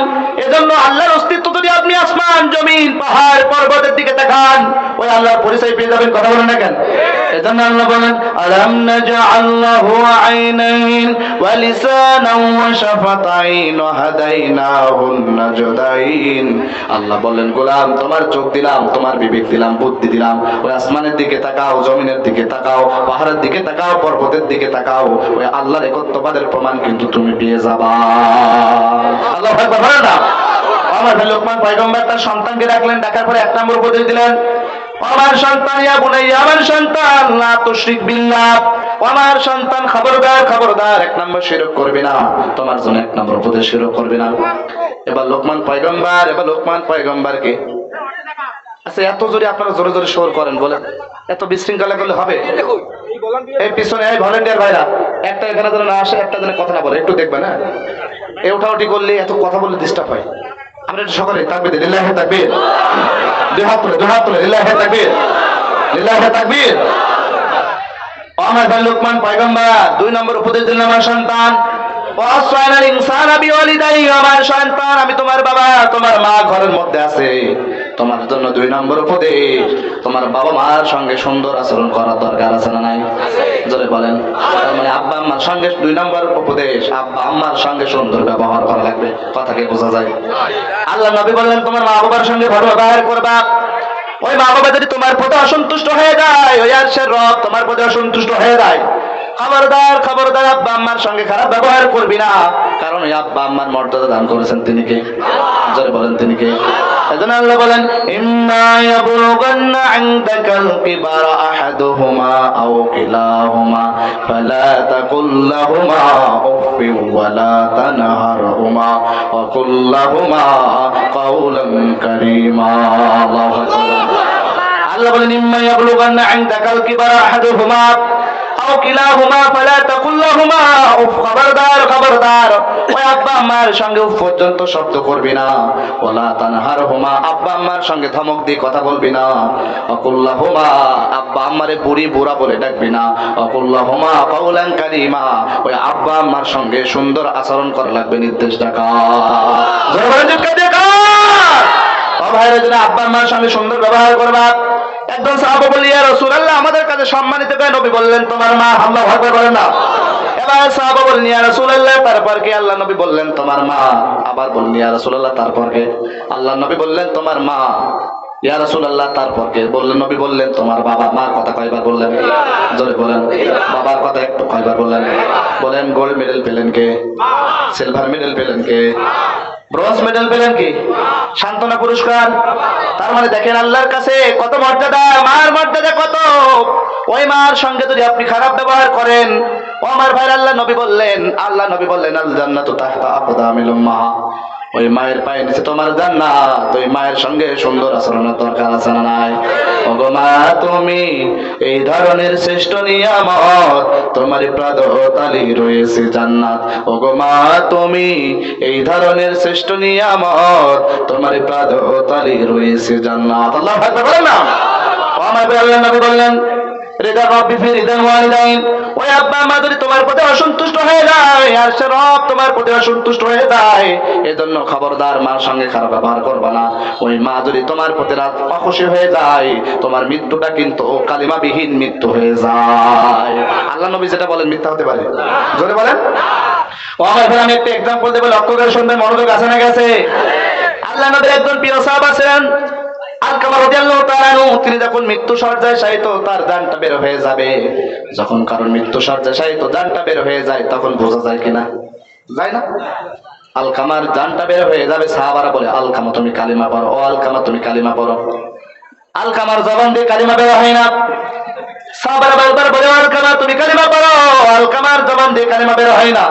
এজন্য আল্লাহর অস্তিত্ব যদি আপনি আসমান জমিন পাহাড় পর্বতের দিকে তাকান, ওই আল্লাহর পরিচয় পেয়ে যাবেন। কথা বলেন না কেন? এজন্য আল্লাহ বলেন, আলাম নাজআল লাহু আইনাইন ওয়া লিসানান ওয়া শাফাতাইন ওয়া হাদাইনাহুন নাজদাইন। আল্লাহ বলেন, গোলাম তোমার চোখ দিলাম, তোমার বিবেক দিলাম, বুদ্ধি দিলাম, ওই আসমানের দিকে তাকাও, জমিনের দিকে তাকাও, পাহাড়ের দিকে তাকাও, পর্বতের দিকে তাকাও, ওই আল্লাহর একত্ববাদের প্রমাণ কিন্তু তুমি পেয়ে যাবা। আল্লাহু আকবার বলেন না? আমার লোকমান পয়গম্বর তার সন্তানকে ডাকলেন, ডাকার পরে এক নম্বর উপদেশ দিলেন, আমার সন্তান, ইয়া বুনাইয়া, আমার সন্তান, লা তুশরিক বিল্লাহ, আমার সন্তান খবরদার খবরদার এক নম্বর শিরক করবে না। তোমার জন্য এক নম্বর উপদেশ শিরক করবে না। এবার লোকমান পয়গম্বরকে আচ্ছা, এত যদি আপনারা জোরে জোরে শোর করেন, বলেন এত বিশৃঙ্খলা করলে হবে? এই পিছনে এই ভলেন্টিয়ার ভাইরা একটা এখানে যেন না আসে, একটা যেন কথা না বলে, একটু দেখবেন। হ্যাঁ, এই ওঠাউঠি করলে, এত কথা বললে ডিস্টার্ব হয়। আমরা একটু সকালে তাকবীর, লিল্লাহি তাকবীর, দুই হাত তুলে লিল্লাহি তাকবীর, লিল্লাহি তাকবীর। আমার ভাই লোকমান পয়গম্বর 2 নম্বর উপদেশ দিলেন, আমার সন্তান, ওয়াসাইনাল ইনসানা বিওয়ালিদাইহি, আমার সন্তান, আমি তোমার বাবা, তোমার মা ঘরের মধ্যে আছে, তোমার জন্য 2 নম্বর উপদেশ, তোমার বাবা মার সঙ্গে সুন্দর আচরণ করার দরকার আছে না নাই? জোরে বলেন। তার মানে আব্বা আম্মার সঙ্গে 2 নম্বর উপদেশ, আব্বা আম্মার সঙ্গে সুন্দর ব্যবহার করা লাগবে। কথা কি বোঝা যায়? আল্লাহ নবী বললেন, তোমার মা বাবার সঙ্গে ভালো ব্যবহার করবা। ওই মা বাবা যদি তোমার প্রতি অসন্তুষ্ট হয়ে যায়, ওই আরশের রব তোমার প্রতি অসন্তুষ্ট হয়ে যায়, খবরদার খবরদার আব্বা আম্মার সঙ্গে খারাপ ব্যবহার করবি না, কারণ ওই আব্বা আম্মার মর্যাদা দান করেছেন তিনি কে? জোরে বলেন তিনি কে? এজন্য আল্লাহ বলেন, ইম্মা ইয়াবলুগান্না ইনদাকাল কিবারা আহাদুহুমা আও কিলাহুমা ফালা তাকুল লাহুমা উফফিন ওয়ালা তানহারহুমা ওয়া কুল লাহুমা কাওলান কারীমা। আল্লাহু আকবার। আল্লাহ বলেন, ইম্মা ইয়াবলুগান্না ইনদাকাল কিবারা আহাদুহুমা আও কিলাহুমা ফালা তাকুল লাহুমা উফ, খবরদার খবরদার ওই আব্বা আম্মার সঙ্গে উফ পর্যন্ত শব্দ করবি না, ওয়ালা তানহারহুমা, আব্বা আম্মার সঙ্গে ধমক দিয়ে কথা বলবি না, ওয়া কুল লাহুমা, আব্বা আম্মারে বুড়ি বুড়া বলে ডাকবি না, ওয়া কুল লাহুমা কাওলান কারীমা, ওই আব্বা আম্মার সঙ্গে সুন্দর আচরণ করা লাগবে, নির্দেশ ডাকা। জোরে বলেন জিজ্ঞাসা দেখা। ও ভাইরা, যারা আব্বা আম্মার সঙ্গে সুন্দর ব্যবহার করবা। একজন সাহাবা বললেন, ইয়া রাসূলুল্লাহ, আমাদের কাছে সম্মানিত কে? নবী বললেন, তোমার মা। আল্লাহু আকবার বলেন না? এবার সাহাবা বললেন, ইয়া রাসূলুল্লাহ, তারপর কি? আল্লাহ নবী বললেন, তোমার মা। আবার বললেন, ইয়া রাসূলুল্লাহ, তারপর কে? আল্লাহ নবী বললেন, তোমার মা। ইয়া রাসূলুল্লাহ, তারপর কে? বললেন, নবী বললেন, তোমার বাবা। মার কথা কয়বার বললেন? জোরে বলেন। বাবার কথা একটু কয়বার বললেন? বলেন, গোল্ড মেডেল পেলেন কে? সিলভার মেডেল পেলেন কে? ব্রোঞ্জ মেডেল পেলেন কি? সান্ত্বনা পুরস্কার। তার মানে দেখেন আল্লাহর কাছে কত মর্যাদা, মার মর্যাদা কত। ওই মার সঙ্গে যদি আপনি খারাপ ব্যবহার করেন, ও আমার ভাই, আল্লাহ নবী বললেন আল জান্নাতু তাহতা আকদামিল উম্মাহ, ওই মায়ের পায়ে নিচে তোমার জান্নাত। ওই মায়ের সঙ্গে সুন্দর আচরণের দরকার আছে না নাই? ওগো মা, তুমি এই ধরনের শ্রেষ্ঠ নিয়ামত, তোমার প্রাদতালি রয়েছে জান্নাত। ওগো মা, তুমি এই ধরনের শ্রেষ্ঠ নিয়ামত, তোমার প্রাদতালি রয়েছে জান্নাত। আল্লাহু আকবার বলেন না? ও আমার ভাই, আল্লাহ নবী বললেন, রিদা রাব্বি ফি রিদাল ওয়ালিদাইন, ওই আব্বা মা যদি তোমার প্রতি অসন্তুষ্ট হয়ে যায়, আর সে রব তোমার প্রতি অসন্তুষ্ট হয়ে যায়, এজন্য খবরদার মার সঙ্গে খারাপ ব্যবহার করবা না। ওই মা যদি তোমার প্রতি অখুশি হয়ে যায়, তোমার মৃত্যুটা কিন্তু কালিমাবিহীন মৃত্যু হয়ে যায়। আল্লাহ নবী যেটা বলেন মিথ্যা হতে পারে? জোরে বলেন। ও আমার ভাই, আমি একটা এক্সাম্পল দেব, লক্ষ্য করে শুনবেন, মনোযোগ আছে না গেছে? আল্লাহ নবীর একজন প্রিয় সাহাবা ছিলেন আলকামা রাদিয়াল্লাহু তাআলা আনহু, তিনি যখন মৃত্যু শয্যায় শায়িত, তার জানটা বের হয়ে যাবে। যখন কারণ মৃত্যু শয্যায় শায়িত জানটা বের হয়ে যায়, তখন বোঝা যায় কিনা? যায় না? আলকামার জানটা বের হয়ে যাবে, সাহাবারা বলে আলকামা তুমি কালিমা পড়ো, ও আলকামা তুমি কালিমা পড়ো। আলকামার জবান দিয়ে কালিমা বের হয় না। সাহাবারা বারবার বলে আলকামা তুমি কালিমা পড়ো, আলকামার জবান দিয়ে কালিমা বের হয় না।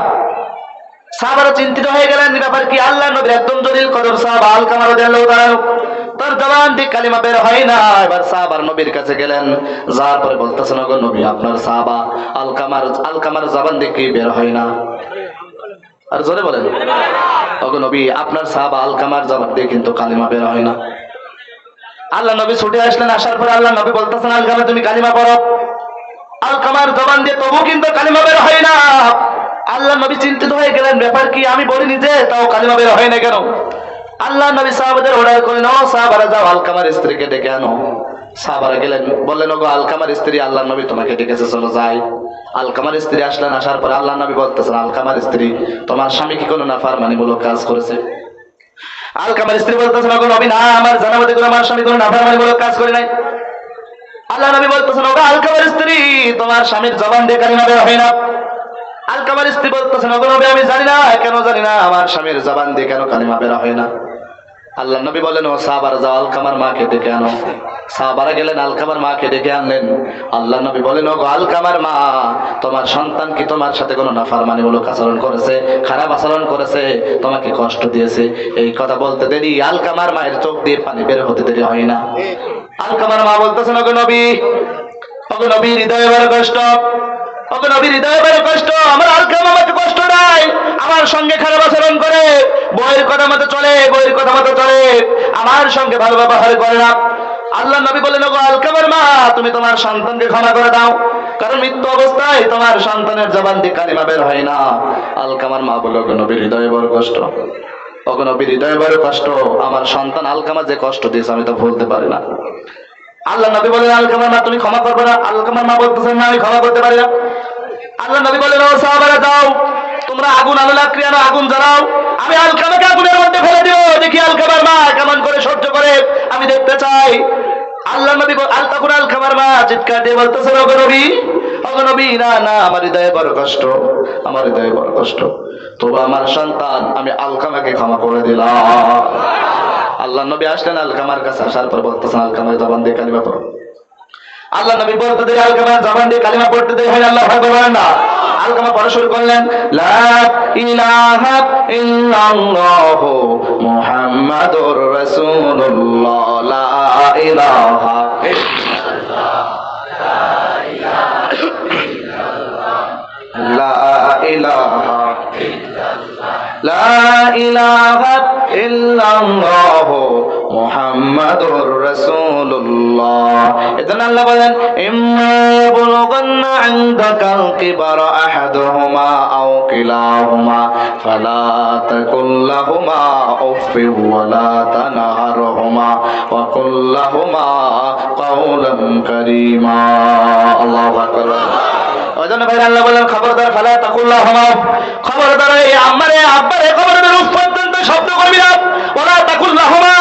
সাহাবারা চিন্তিত হয়ে গেলেন, ব্যাপার কি? আল্লাহ নবীর একদম জলিল কদর সাহাবা আলকামা রাদিয়াল্লাহু তাআলা তার জবান দিয়ে কালিমা বের হয় না। এবার সাহাবার নবীর কাছে গেলেন, যাওয়ার পরে বলতেছেন, ওগো নবী, আপনার সাহাবা আলকামার জবান দিয়ে কি বের হয় না? আর জোরে বলেন, ওগো নবী, আপনার সাহাবা আলকামার জবান দিয়ে কিন্তু কালিমা বের হয় না। আল্লাহ নবী ছুটে আসলেন, আসার পরে আল্লাহ নবী বলতেছেন, আলকামা তুমি কালিমা পড়ো। আলকামার জবান দিয়ে তবু কিন্তু কালিমা বের হয় না। আল্লাহ নবী চিন্তিত হয়ে গেলেন, ব্যাপার কি? আমি বলিনি যে, তাও কালিমা বের হয় না কেন? আল্লাহ নবী সাহাবাদের অর্ডার করলেন, ও সাহাবারা যাও আলকামার স্ত্রীকে ডেকে আনো। সাহাবারা গেলেন, বললেন, ওগো আলকামার স্ত্রী, আল্লাহ নবী তোমাকে ডেকেছে, চলো যাই। আলকামার স্ত্রী আসলেন, আসার পরে আল্লাহ নবী বলতেছেন, আলকামার স্ত্রী, তোমার স্বামী কি কোনো নাফরমানিমূলক কাজ করেছে? আলকামার স্ত্রী বলতেছেন, ওগো নবী, না, আমার জানা মতে কোনো আমার স্বামী কোনো নাফরমানিমূলক কাজ করে নাই। আল্লাহ নবী বলতেছেন, ওগো আলকামার স্ত্রী, তোমার স্বামীর জবান দিয়ে কালিমা বের হয় না। আলকামার স্ত্রী বলতেছেন, ওগো নবী, আমি জানি না, কেন জানি না, আমার স্বামীর জবান দিয়ে কেন কালিমা বের হয় না। আল্লাহ নবী বলেন, ও সাহাবারা যাও আলকামার মাকে ডেকে আনো। সাহাবারা গেলেন, আলকামার মাকে ডেকে আনলেন। আল্লাহ নবী বলেন, ওগো আলকামার মা, তোমার সন্তান কি তোমার সাথে কোনো নাফরমানিমূলক আচরণ করেছে, খারাপ আচরণ করেছে, তোমাকে কষ্ট দিয়েছে? এই কথা বলতে দেরি আলকামার মায়ের চোখ দিয়ে পানি বের হতে দেরি হয় না। আলকামার মা বলতেছেন, ওগো নবী, হৃদয়ে বড় কষ্ট, ওগো নবী, হৃদয়ে বড় কষ্ট। আমার আলকামা আমাকে কষ্ট দেয়, আমার সঙ্গে খারাপ আচরণ করে, বইয়ের কথা মতো চলে, আমার সঙ্গে ভালো ব্যবহার করে না। আল্লাহ নবী বলেন, ওগো আলকামার মা, তুমি তোমার সন্তানকে ক্ষমা করে দাও, কারণ মৃত্যু অবস্থায় তোমার সন্তানের জবান দিয়ে কালিমা বের হয় না। আলকামার মা বলে, ওগো নবীর হৃদয়ে বড় কষ্ট, ওগো নবীর হৃদয়ে বড় কষ্ট, আমার সন্তান আলকামা যে কষ্ট দিয়েছে আমি তো ভুলতে পারি না। আল্লাহ নবী বলেন, আলকামার মা, তুমি ক্ষমা করবে না? আলকামার মা বলতেছেন, না, আমি ক্ষমা করতে পারি না। আল্লাহ নবী বলেন, ও সাহাবারা যাও, তোমরা আগুন আনো, লাকড়ি আনো, আগুন জ্বালাও, আমি আলকামাকে আগুনের মধ্যে ফেলে দিও, দেখি আলকামার মা কেমন করে সহ্য করে, আমি দেখতে চাই। আল্লাহ নবী আলকামার মা চিৎকার দিয়ে বলতেছেন, ওগো নবী, না, আমার হৃদয়ে বড় কষ্ট, আমার হৃদয়ে বড় কষ্ট, তবু আমার সন্তান, আমি আলকামাকে ক্ষমা করে দিলাম। আল্লাহ নবী আসলেন, আলকামার কাছে আসার পর বলতেছেন, আলকামার জবান দিয়ে কালিমা পড়ো। আল্লাহ নবী বলতে দেরি আলকামার জবান দিয়ে কালিমা পড়তে দেরি হয়, আল্লাহ ভয় করবেন না। আলকামা পড়া শুরু করলেন, লা ইলাহা ইল্লাল্লাহু মুহাম্মাদুর রাসূলুল্লাহ, লা ইলাহা ইল্লাল্লাহু মুহাম্মাদুর রাসূলুল্লাহ। এজন্য আল্লাহ বলেন, ইম্মা ইয়াবলুগান্না ইনদাকাল কিবারা আহাদুহুমা আও কিলাহুমা ফালা তাকুল লাহুমা উফফিন ওয়া লা তানহারহুমা ওয়া কুল লাহুমা কাওলান কারীমা। আল্লাহু আকবার। ওইজন্য ভাই আল্লাহ বলেন, খবরদার, ফালা তাকুল লাহুমা, খবরদার এই আম্মারে আব্বারে খবরদার উফ পর্যন্ত শব্দ করবি না। ওয়ালা তাকুল লাহুমা,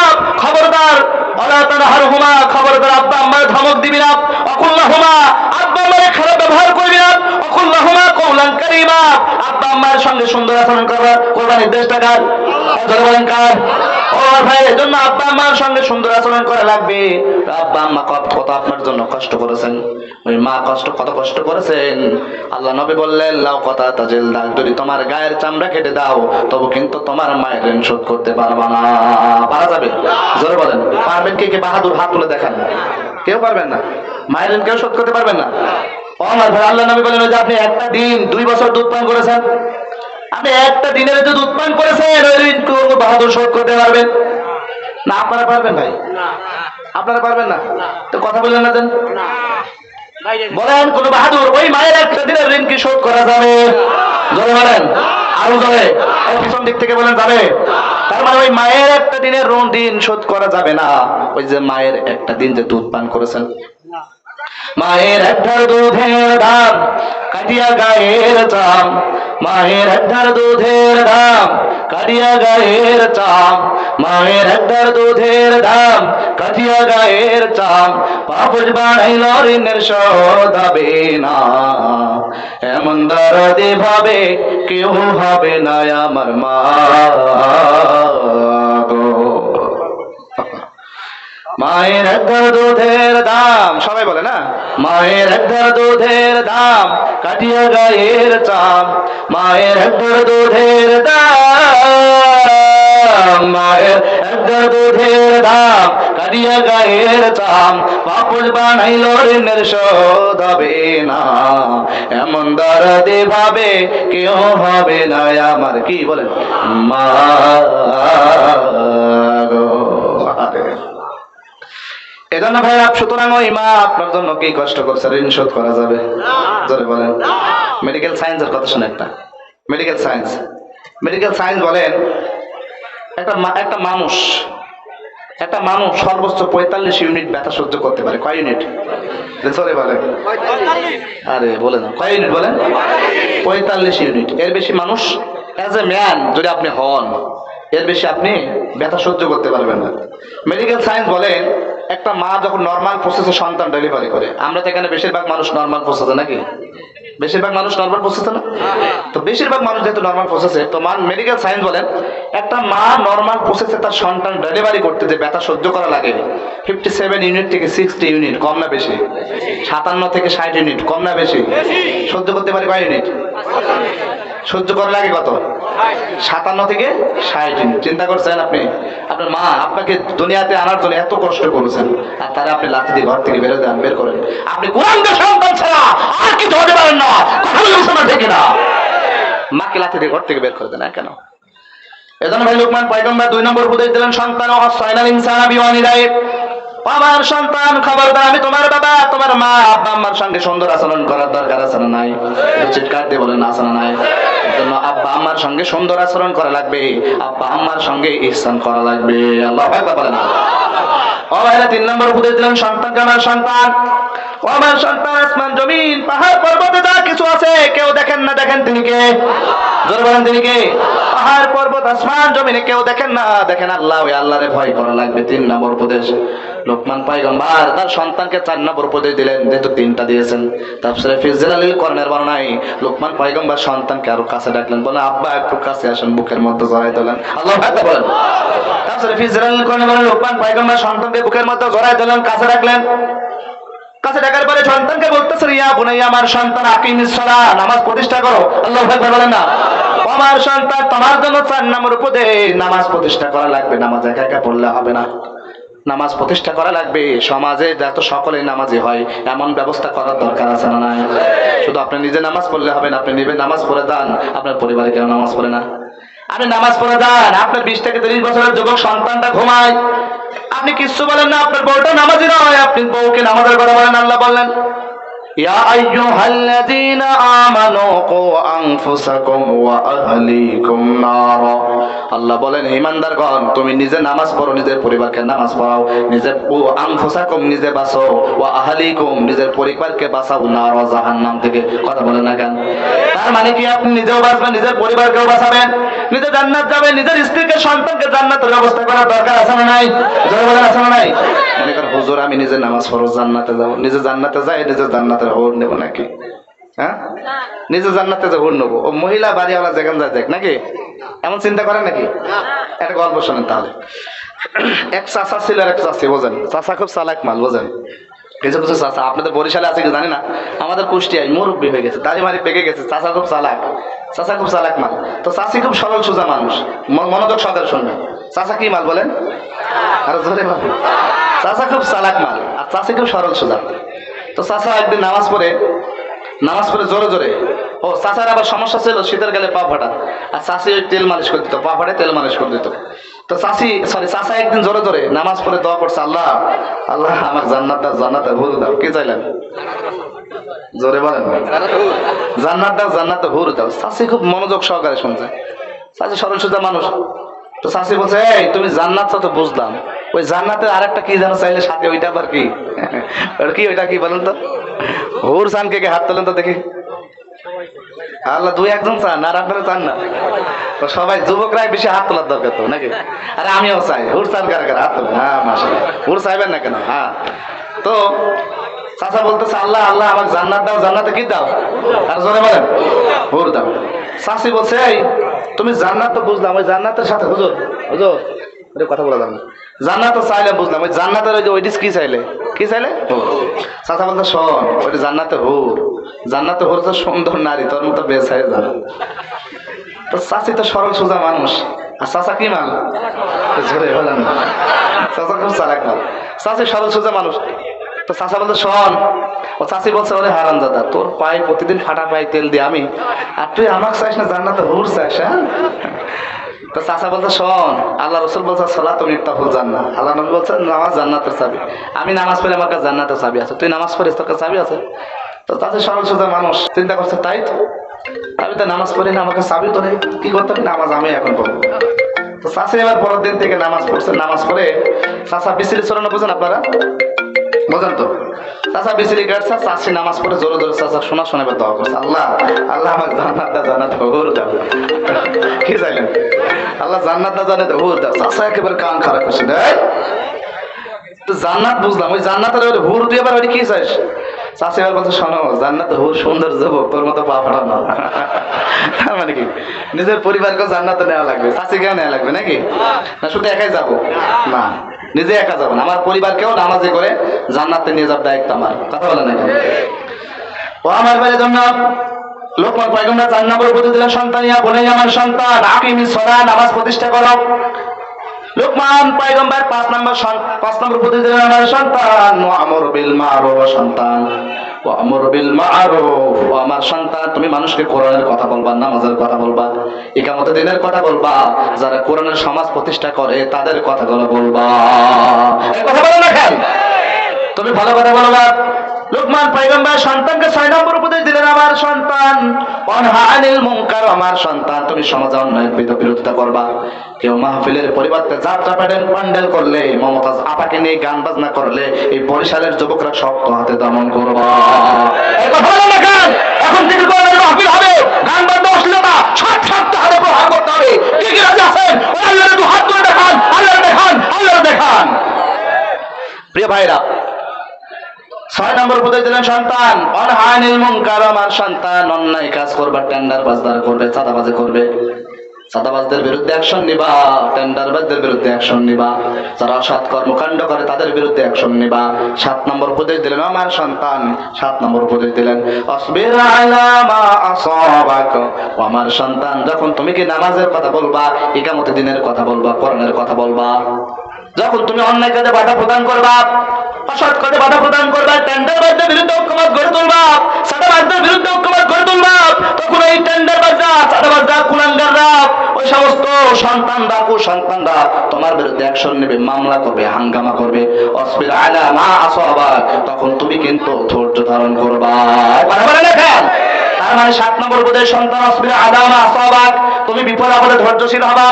খবরদার, ওয়ালা তানহারহুমা, খবরদার আব্বা আম্মারে ধমক দিবি না। ওয়াকুল লাহুমা, আব্বা আম্মারে খারাপ ব্যবহার করবি না। ওয়াকুল লাহুমা কাওলান কারীমা, আব্বা আম্মার সঙ্গে সুন্দর আচরণ করবার নির্দেশটা কার? জোরে বলেন, কার? ও ভাই, এজন্য আব্বা আম্মার সঙ্গে সুন্দর আচরণ করা লাগবে। আব্বা আম্মা কত আপনার জন্য কষ্ট করেছেন, ওই মা কত কষ্ট করেছেন। আল্লাহ নবী বললেন, লাউ কথা তাজিল দাগ, যদি তোমার গায়ের চামড়া কেটে দাও তবু কিন্তু তোমার মায়ের ঋণ শোধ করতে পারবা না। পারা যাবে? জোরে বলেন, পারবেন? কে বাহাদুর হাত তুলে দেখান। কেউ পারবেন না? মায়ের ঋণ কেউ শোধ করতে পারবেন না? ও আমার ভাই, আল্লাহ নবী বলেন, যে আপনি একটা দিন 2 বছর দুধ পান করেছেন, আপনি একটা দিনের যে দুধ পান করেছেন, ওই ঋণ বাহাদুর শোধ করতে পারবেন না? আপনারা পারবেন ভাই? আপনারা পারবেন না? তো কথা বললেন না, দেন বলেন, কোন বাহাদুর ওই মায়ের একটা দিনের ঋণ কি শোধ করা যাবে? জোরে বলেন, আরো জোরে, পিছন দিক থেকে বলেন, যাবে? তার মানে ওই মায়ের একটা দিনের ঋণ শোধ করা যাবে না। ওই যে মায়ের একটা দিন যে দুধ পান করেছেন, মায়ের একটার দুধের দাম কাটিয়া গায়ের চাম, মায়ের একটার দুধের দাম কাটিয়া গায়ের চাম, মায়ের একটার দুধের দাম কাটিয়া গায়ের চাম, পাপস বাড়াইল ঋণের শোধ হবে না। এমন এমন দরদি ভাবে কেউ হবে না আমার মা গো। মায়ের এক ঘর দুধের দাম, সবাই বলে না, মায়ের এক ঘর দুধের দাম কাটিয়া গায়ের চাম, মায়ের এক ঘর দুধের দাম, মায়ের এক ঘর দুধের দাম কাটিয়া গায়ের চাম, পাপুষ বানাইল ঋণের শোধ হবে না, এমন দরদি ভাবে কেউ হবে না আমার, কি বলেন, মা গো। এজন্য ভাই সুতরাং ওই মা আপনার জন্য কি কষ্ট করছে, ঋণ শোধ করা যাবে? জোরে বলেন। মেডিকেল সায়েন্সের কথা শুনে, একটা মেডিকেল সায়েন্স বলেন একটা মানুষ সর্বোচ্চ 45 ইউনিট ব্যথা সহ্য করতে পারে। কয় ইউনিট? জোরে বলেন। আরে বলে না, কয় ইউনিট বলেন? 45 ইউনিট। এর বেশি মানুষ অ্যাজ এ ম্যান যদি আপনি হন, এর বেশি আপনি ব্যথা সহ্য করতে পারবেন না। মেডিকেল সায়েন্স বলেন একটা মা যখন নর্মাল প্রসেসে সন্তান ডেলিভারি করে, আমরা তো এখানে বেশিরভাগ মানুষ নর্মাল প্রসেসে, নাকি বেশিরভাগ মানুষ নর্মাল প্রসেসে না? তো বেশিরভাগ মানুষ যেহেতু নর্মাল প্রসেসে, তো মেডিকেল সায়েন্স বলেন একটা মা নর্মাল প্রসেসে তার সন্তান ডেলিভারি করতে যে ব্যথা সহ্য করা লাগে 57 ইউনিট থেকে 60 ইউনিট, কম না বেশি? 57 থেকে 60 ইউনিট, কম না বেশি? সহ্য করতে পারে কয় ইউনিট? সহ্য করা লাগে কত? 57 থেকে 60 ইউনিট। চিন্তা করছেন আপনি, আপনার মা আপনাকে দুনিয়াতে আনার জন্য এত কষ্ট করেছেন, আর তারা আপনি লাথি দিয়ে ঘর থেকে বের করেন। আপনি কোরআনকে সন্তান ছাড়া আর কিছু হতে পারেন না, কথা বলছেন না ঠিক না? মাকে লাথি দিয়ে ঘর থেকে বের করে দেন, কেন? এজন্য ভাই লোকমান পয়গম্বর 2 নম্বর উপদেশ দিলেন, সন্তান ওয়াসাইনাল ইনসানা বিওয়ালিদাই, আমার সন্তান খবরদার, আমি তোমার বাবা, তোমার মা, আব্বা আম্মার সঙ্গে সুন্দর আচরণ করার দরকার আছে না নাই? চিৎকার দিয়ে বলেন আছে না নাই? এজন্য আব্বা আম্মার সঙ্গে সুন্দর আচরণ করা লাগবে, আব্বা আম্মার সঙ্গে ইহসান করা লাগবে। আল্লাহু আকবার বলেন। ও ভাইরা 3 নম্বর উপদেশ দিলেন সন্তানকে, আমার সন্তান, ও আমার সন্তান, আসমান জমিন পাহাড় পর্বতে যা কিছু আছে কেউ দেখেন না, দেখেন তিনি কে? জোরে বলেন, তিনি কে? পাহাড় পর্বত আসমান জমিনে কেউ দেখেন না, দেখেন আল্লাহ। ওই আল্লাহরে ভয় করা লাগবে। 3 নম্বর উপদেশ লোকমান পয়গম্বর তার সন্তানকে 4 নম্বর উপদেশ দিলেন, যেহেতু 3টা দিয়েছেন। তাফসীরে ফি জিলালিল কোরআনের বর্ণনায় লোকমান পয়গম্বর সন্তানকে আরো কাছে ডাকলেন, বলেন আব্বা একটু কাছে আসেন, বুকের মধ্যে জড়াই দিলেন। আল্লাহু আকবার বলেন। তাফসীরে ফি জিলালিল কোরআনের বর্ণনায় লোকমান পয়গম্বর সন্তানকে বুকের মধ্যে জড়াই দিলেন, কাছে রাখলেন। কাছে ডাকার পরে সন্তানকে বলতেছেন, ইয়া বুনাইয়া, আমার সন্তান, আকিমিস সালাহ, নামাজ প্রতিষ্ঠা করো। আল্লাহু আকবার বলেন না? আমার সন্তান, তোমার জন্য 4 নম্বর উপদেশ, নামাজ প্রতিষ্ঠা করা লাগবে। নামাজ একা একা পড়লে হবে না, নামাজ প্রতিষ্ঠা করা লাগবে। সমাজে যত সকলেই নামাজি হয় এমন ব্যবস্থা করার দরকার আছে না নাই? শুধু আপনি নিজে নামাজ পড়লে হবে না, আপনি নিজে নামাজ পড়ে যান, আপনার পরিবারে কেউ নামাজ পড়ে না? আপনি নামাজ পড়ে যান, আপনার 20 থেকে 30 বছরের যুবক সন্তানটা ঘুমায়, আপনি কিছু বলেন না, আপনার বউটা নামাজি নয়, আপনি বউকে নামাজের কথা বলেন। আল্লাহ বললেন, ইয়া আইয়ুহাল্লাযীনা আমানু কু আনফুসাকুম ওয়া আহলিকুম নার। আল্লাহ বলেন, ঈমানদারগণ, তুমি নিজে নামাজ পড়ো, নিজের পরিবারকে নামাজ পড়াও, নিজে আনফুসাকুম, নিজে বাঁচো, ওয়া আহলিকুম, নিজের পরিবারকে বাঁচাও, নার, জাহান্নাম থেকে। কথা বলেন না কেন? তার মানে কি আপনি নিজেও বাঁচবেন, নিজের পরিবারকেও বাঁচাবেন, নিজে জান্নাত যাবেন, নিজের স্ত্রীকে সন্তানকে জান্নাতের ব্যবস্থা করার দরকার আছে না নাই? জোরে বলেন, আছে না নাই? মনে করেন হুজুর আমি নিজে নামাজ পড়ো, জান্নাতে যাবো, নিজে জান্নাতে যাই, নিজে জান্নাতের হুর নেবো নাকি? হ্যাঁ, নিজে জান্নাতে যে হুর নেবো, ও মহিলা বাড়িওয়ালা যেখান যায় দেখ নাকি? এমন চিন্তা করেন নাকি? একটা গল্প শোনেন তাহলে। এক চাচা ছিল আর এক চাচি, বোঝেন? চাচা খুব চালাক মাল, বোঝেন? কিছু কিছু চাচা আপনাদের বরিশালে আছে কি জানি না, আমাদের কুষ্টিয়ায় মুরব্বী হয়ে গেছে, দাড়ি মারি পেকে গেছে, চাচা খুব চালাক, চাচা খুব চালাক মাল। তো চাচি খুব সরল সোজা মানুষ, মনোযোগ সহকারে শুনবেন। চাচা কি মাল বলেন? আর জোরে ভাবে, চাচা খুব চালাক মাল আর চাচি খুব সরল সোজা। তো চাচা একদিন নামাজ পড়ে জোরে জোরে, ও চাচার আবার সমস্যা ছিল শীতের গেলে পা ফাটা, আর চাচি ওই তেল মালিশ করে দিত, পা ফাটে তেল মালিশ করে দিত। তো চাচা একদিন জোরে জোরে নামাজ পড়ে দোয়া করছে, আল্লাহ আল্লাহ আমার জান্নাতে ভুল দাও। কি চাইলেন? জোরে বলেন, জান্নাতে ভুল দাও। চাচি খুব মনোযোগ সহকারে শুনছে, চাচি সরল সোজা মানুষ। তো চাচি বলছে, এই তুমি জান্নাত তো বুঝলাম, ওই জান্নাতের আরেকটা কি জানো চাইলে সাথে, ওইটা আবার কি? কি ওইটা কি বলেন তো? হুর চান, কে হাত তোলেন তো দেখি। আল্লাহ 2-1 চান, আর আপনারা চান না? তো সবাই যুবকরাই বেশি হাত তোলার দরকার তো নাকি? আরে আমিও চাই, হুর চান কার কার হাত তোলেন? হ্যাঁ মাশাআল্লাহ, হুর চাইবেন না কেন? হ্যাঁ। তো চাচা বলতেছে আল্লাহ আল্লাহ আমাকে জান্নাত দাও, জান্নাতে কি দাও? আর জোরে বলেন হুর দাও। চাচি বলছে এই তুমি জান্নাত তো বুঝলাম, ওই জান্নাতের সাথে হুজুর হুজুর ওটা কথা বলা যাবে না, জান্নাত তো চাইলে বুঝলাম, ওই জান্নাতের ওই যে ওইটিস কি চাইলে, কি চাইলে? চাচা বলতে শোন ওইটা জান্নাতে হুর, জান্নাতে হুর তো সুন্দর নারী, তোর মতো বেসাই জানা। তো চাচি তো সরল সোজা মানুষ, আর চাচা কি মাল ঝরে বলেন না, চাচা খুব চালাক মাল, চাচি সরল সোজা মানুষ। তো চাচা বলতে শোন, ও চাচি বলছে ওরে হারাম দাদা তোর পায়ে প্রতিদিন ফাটা পায়ে তেল দিয়ে আমি, আর তুই আমাকে চাইস না জান্নাতে হুর চাইস? হ্যাঁ। তো চাচা বলছে শোন আল্লাহ রসুল বলছে সালাতুল মিফতাহুল জান্নাহ, আল্লাহ নবী বলছে নামাজ জান্নাতের চাবি, আমি নামাজ পড়ে আমার কাছে জান্নাতের চাবি আছে, তুই নামাজ পড়িস তোর কাছে চাবি আছে? তো চাচি সরল সোজা মানুষ চিন্তা করছে তাই তো, আমি তো নামাজ পড়ি না, আমাকে চাবি তো নেই, কি করতে হবে? নামাজ আমি এখন পড়বো। তো চাচি এবার পরের দিন থেকে নামাজ পড়ছে, নামাজ পড়ে চাচা বিসিরি চড়ানো বোঝেন আপনারা? বোঝেন তো? চাচা বিসিরি কাটছে, চাচি নামাজ পড়ে জোরে জোরে চাচা শোনা শোনাবে দোয়া করছে, আল্লাহ আল্লাহ আমাকে জান্নাত দাও, জান্নাত হুর দাও। কি চাইলেন? আল্লাহ জান্নাত দাও, জান্নাত হুর দাও। চাচা একেবারে কান খারাপ করছে, তো জান্নাত বুঝলাম, ওই জান্নাতের ওই হুর দিয়ে এবার ওই কি চাইস? চাচি এবার বলছে শোনো জান্নাত হুর সুন্দর যুবক, তোর মতো পা ফাটানো। তার মানে কি নিজের পরিবারকে জান্নাতে নেওয়া লাগবে, চাচিকেও নেওয়া লাগবে নাকি? না শুধু একাই যাবো? না, নিজে একা যাবো না, আমার পরিবারকেও নামাজে করে জান্নাতে নিয়ে যাওয়ার দায়িত্ব আমার। কথা বলে না ও আমার বাইরে জন্য লোকমান পয়গম্বর 4 নম্বর উপদেশ দিলেন, সন্তানিয়া বলে আমার সন্তান আকিমিস সালাত, নামাজ প্রতিষ্ঠা করো। লোকমান পয়গম্বর 5 নম্বর উপদেশ দিলেন আমার সন্তান ওয়ামুর বিল মারুফ, সন্তান ওয়ামুর বিল মারুফ, ও আমার সন্তান তুমি মানুষকে কোরআনের কথা বলবা, নামাজের কথা বলবা, ইকামতের দিনের কথা বলবা, যারা কোরআনের সমাজ প্রতিষ্ঠা করে তাদের কথাগুলো বলবা। এই কথা বলো না কেন? তুমি ভালো কথা বলবা। লোকমান পয়গম্বর সন্তানকে 6 নম্বর উপদেশ দিলেন আমার সন্তান ওয়ানহা আনিল মুনকার, আমার সন্তান তুমি সমাজে অন্যায়ের বিরোধিতা করবা। কেউ মাহফিলের পরিবর্তে যাত্রা প্যান্ডেল করলে, মমতাজ আপাকে নিয়ে গান বাজনা করলে এই বরিশালের যুবকরা শক্ত হাতে দমন করবা। এই কথা বলো না কেন? এখন থেকে কোরআনের মাহফিল হবে, গান বাজনা অশ্লীলতা শক্ত হাতে প্রহার করতে হবে। কি কি রাজি আছেন? আল্লাহর দু হাত তুলে দেখান, আল্লাহর দেখান, আল্লাহর দেখান। প্রিয় ভাইরা 6 নম্বর উপদেশ দিলেন সন্তান অনহানিল মুনকার, আমার সন্তান অন্যায় কাজ করবে, টেন্ডার বাজদার করবে, চাঁদাবাজি করবে, চাঁদাবাজদের বিরুদ্ধে অ্যাকশন নিবা, টেন্ডারবাজদের বিরুদ্ধে অ্যাকশন নিবা, যারা অসৎ কর্মকাণ্ড করে তাদের বিরুদ্ধে অ্যাকশন নিবা। 7 নম্বর উপদেশ দিলেন আমার সন্তান, 7 নম্বর উপদেশ দিলেন আসবির আলা মা আসাবাক, ও আমার সন্তান যখন তুমি কি নামাজের কথা বলবা, ইকামতের দিনের কথা বলবা, কোরআনের কথা বলবা, যখন তুমি অন্যায় কাজে বাধা প্রদান করবা, অসৎ কাজে বাধা প্রদান করবা, টেন্ডারবাজদের বিরুদ্ধে ঐক্যমত গড়ে তুলবা, চাঁদাবাজদের বিরুদ্ধে ঐক্যমত গড়ে তুলবা, তখন এই টেন্ডারবাজরা, চাঁদাবাজরা, কুলাঙ্গাররা, ওই সমস্ত সন্তানরা, কুসন্তানরা তোমার বিরুদ্ধে অ্যাকশন নেবে, মামলা করবে, হাঙ্গামা করবে। অসবির আলা মা আসাবাক, তখন তুমি কিন্তু ধৈর্য ধারণ করবা। বলে লেখেন তার মানে 7 নম্বর উপদেশ সন্তান অসবির আলা মা আসাবাক, তুমি বিপদ আপদে ধৈর্যশীল হবা।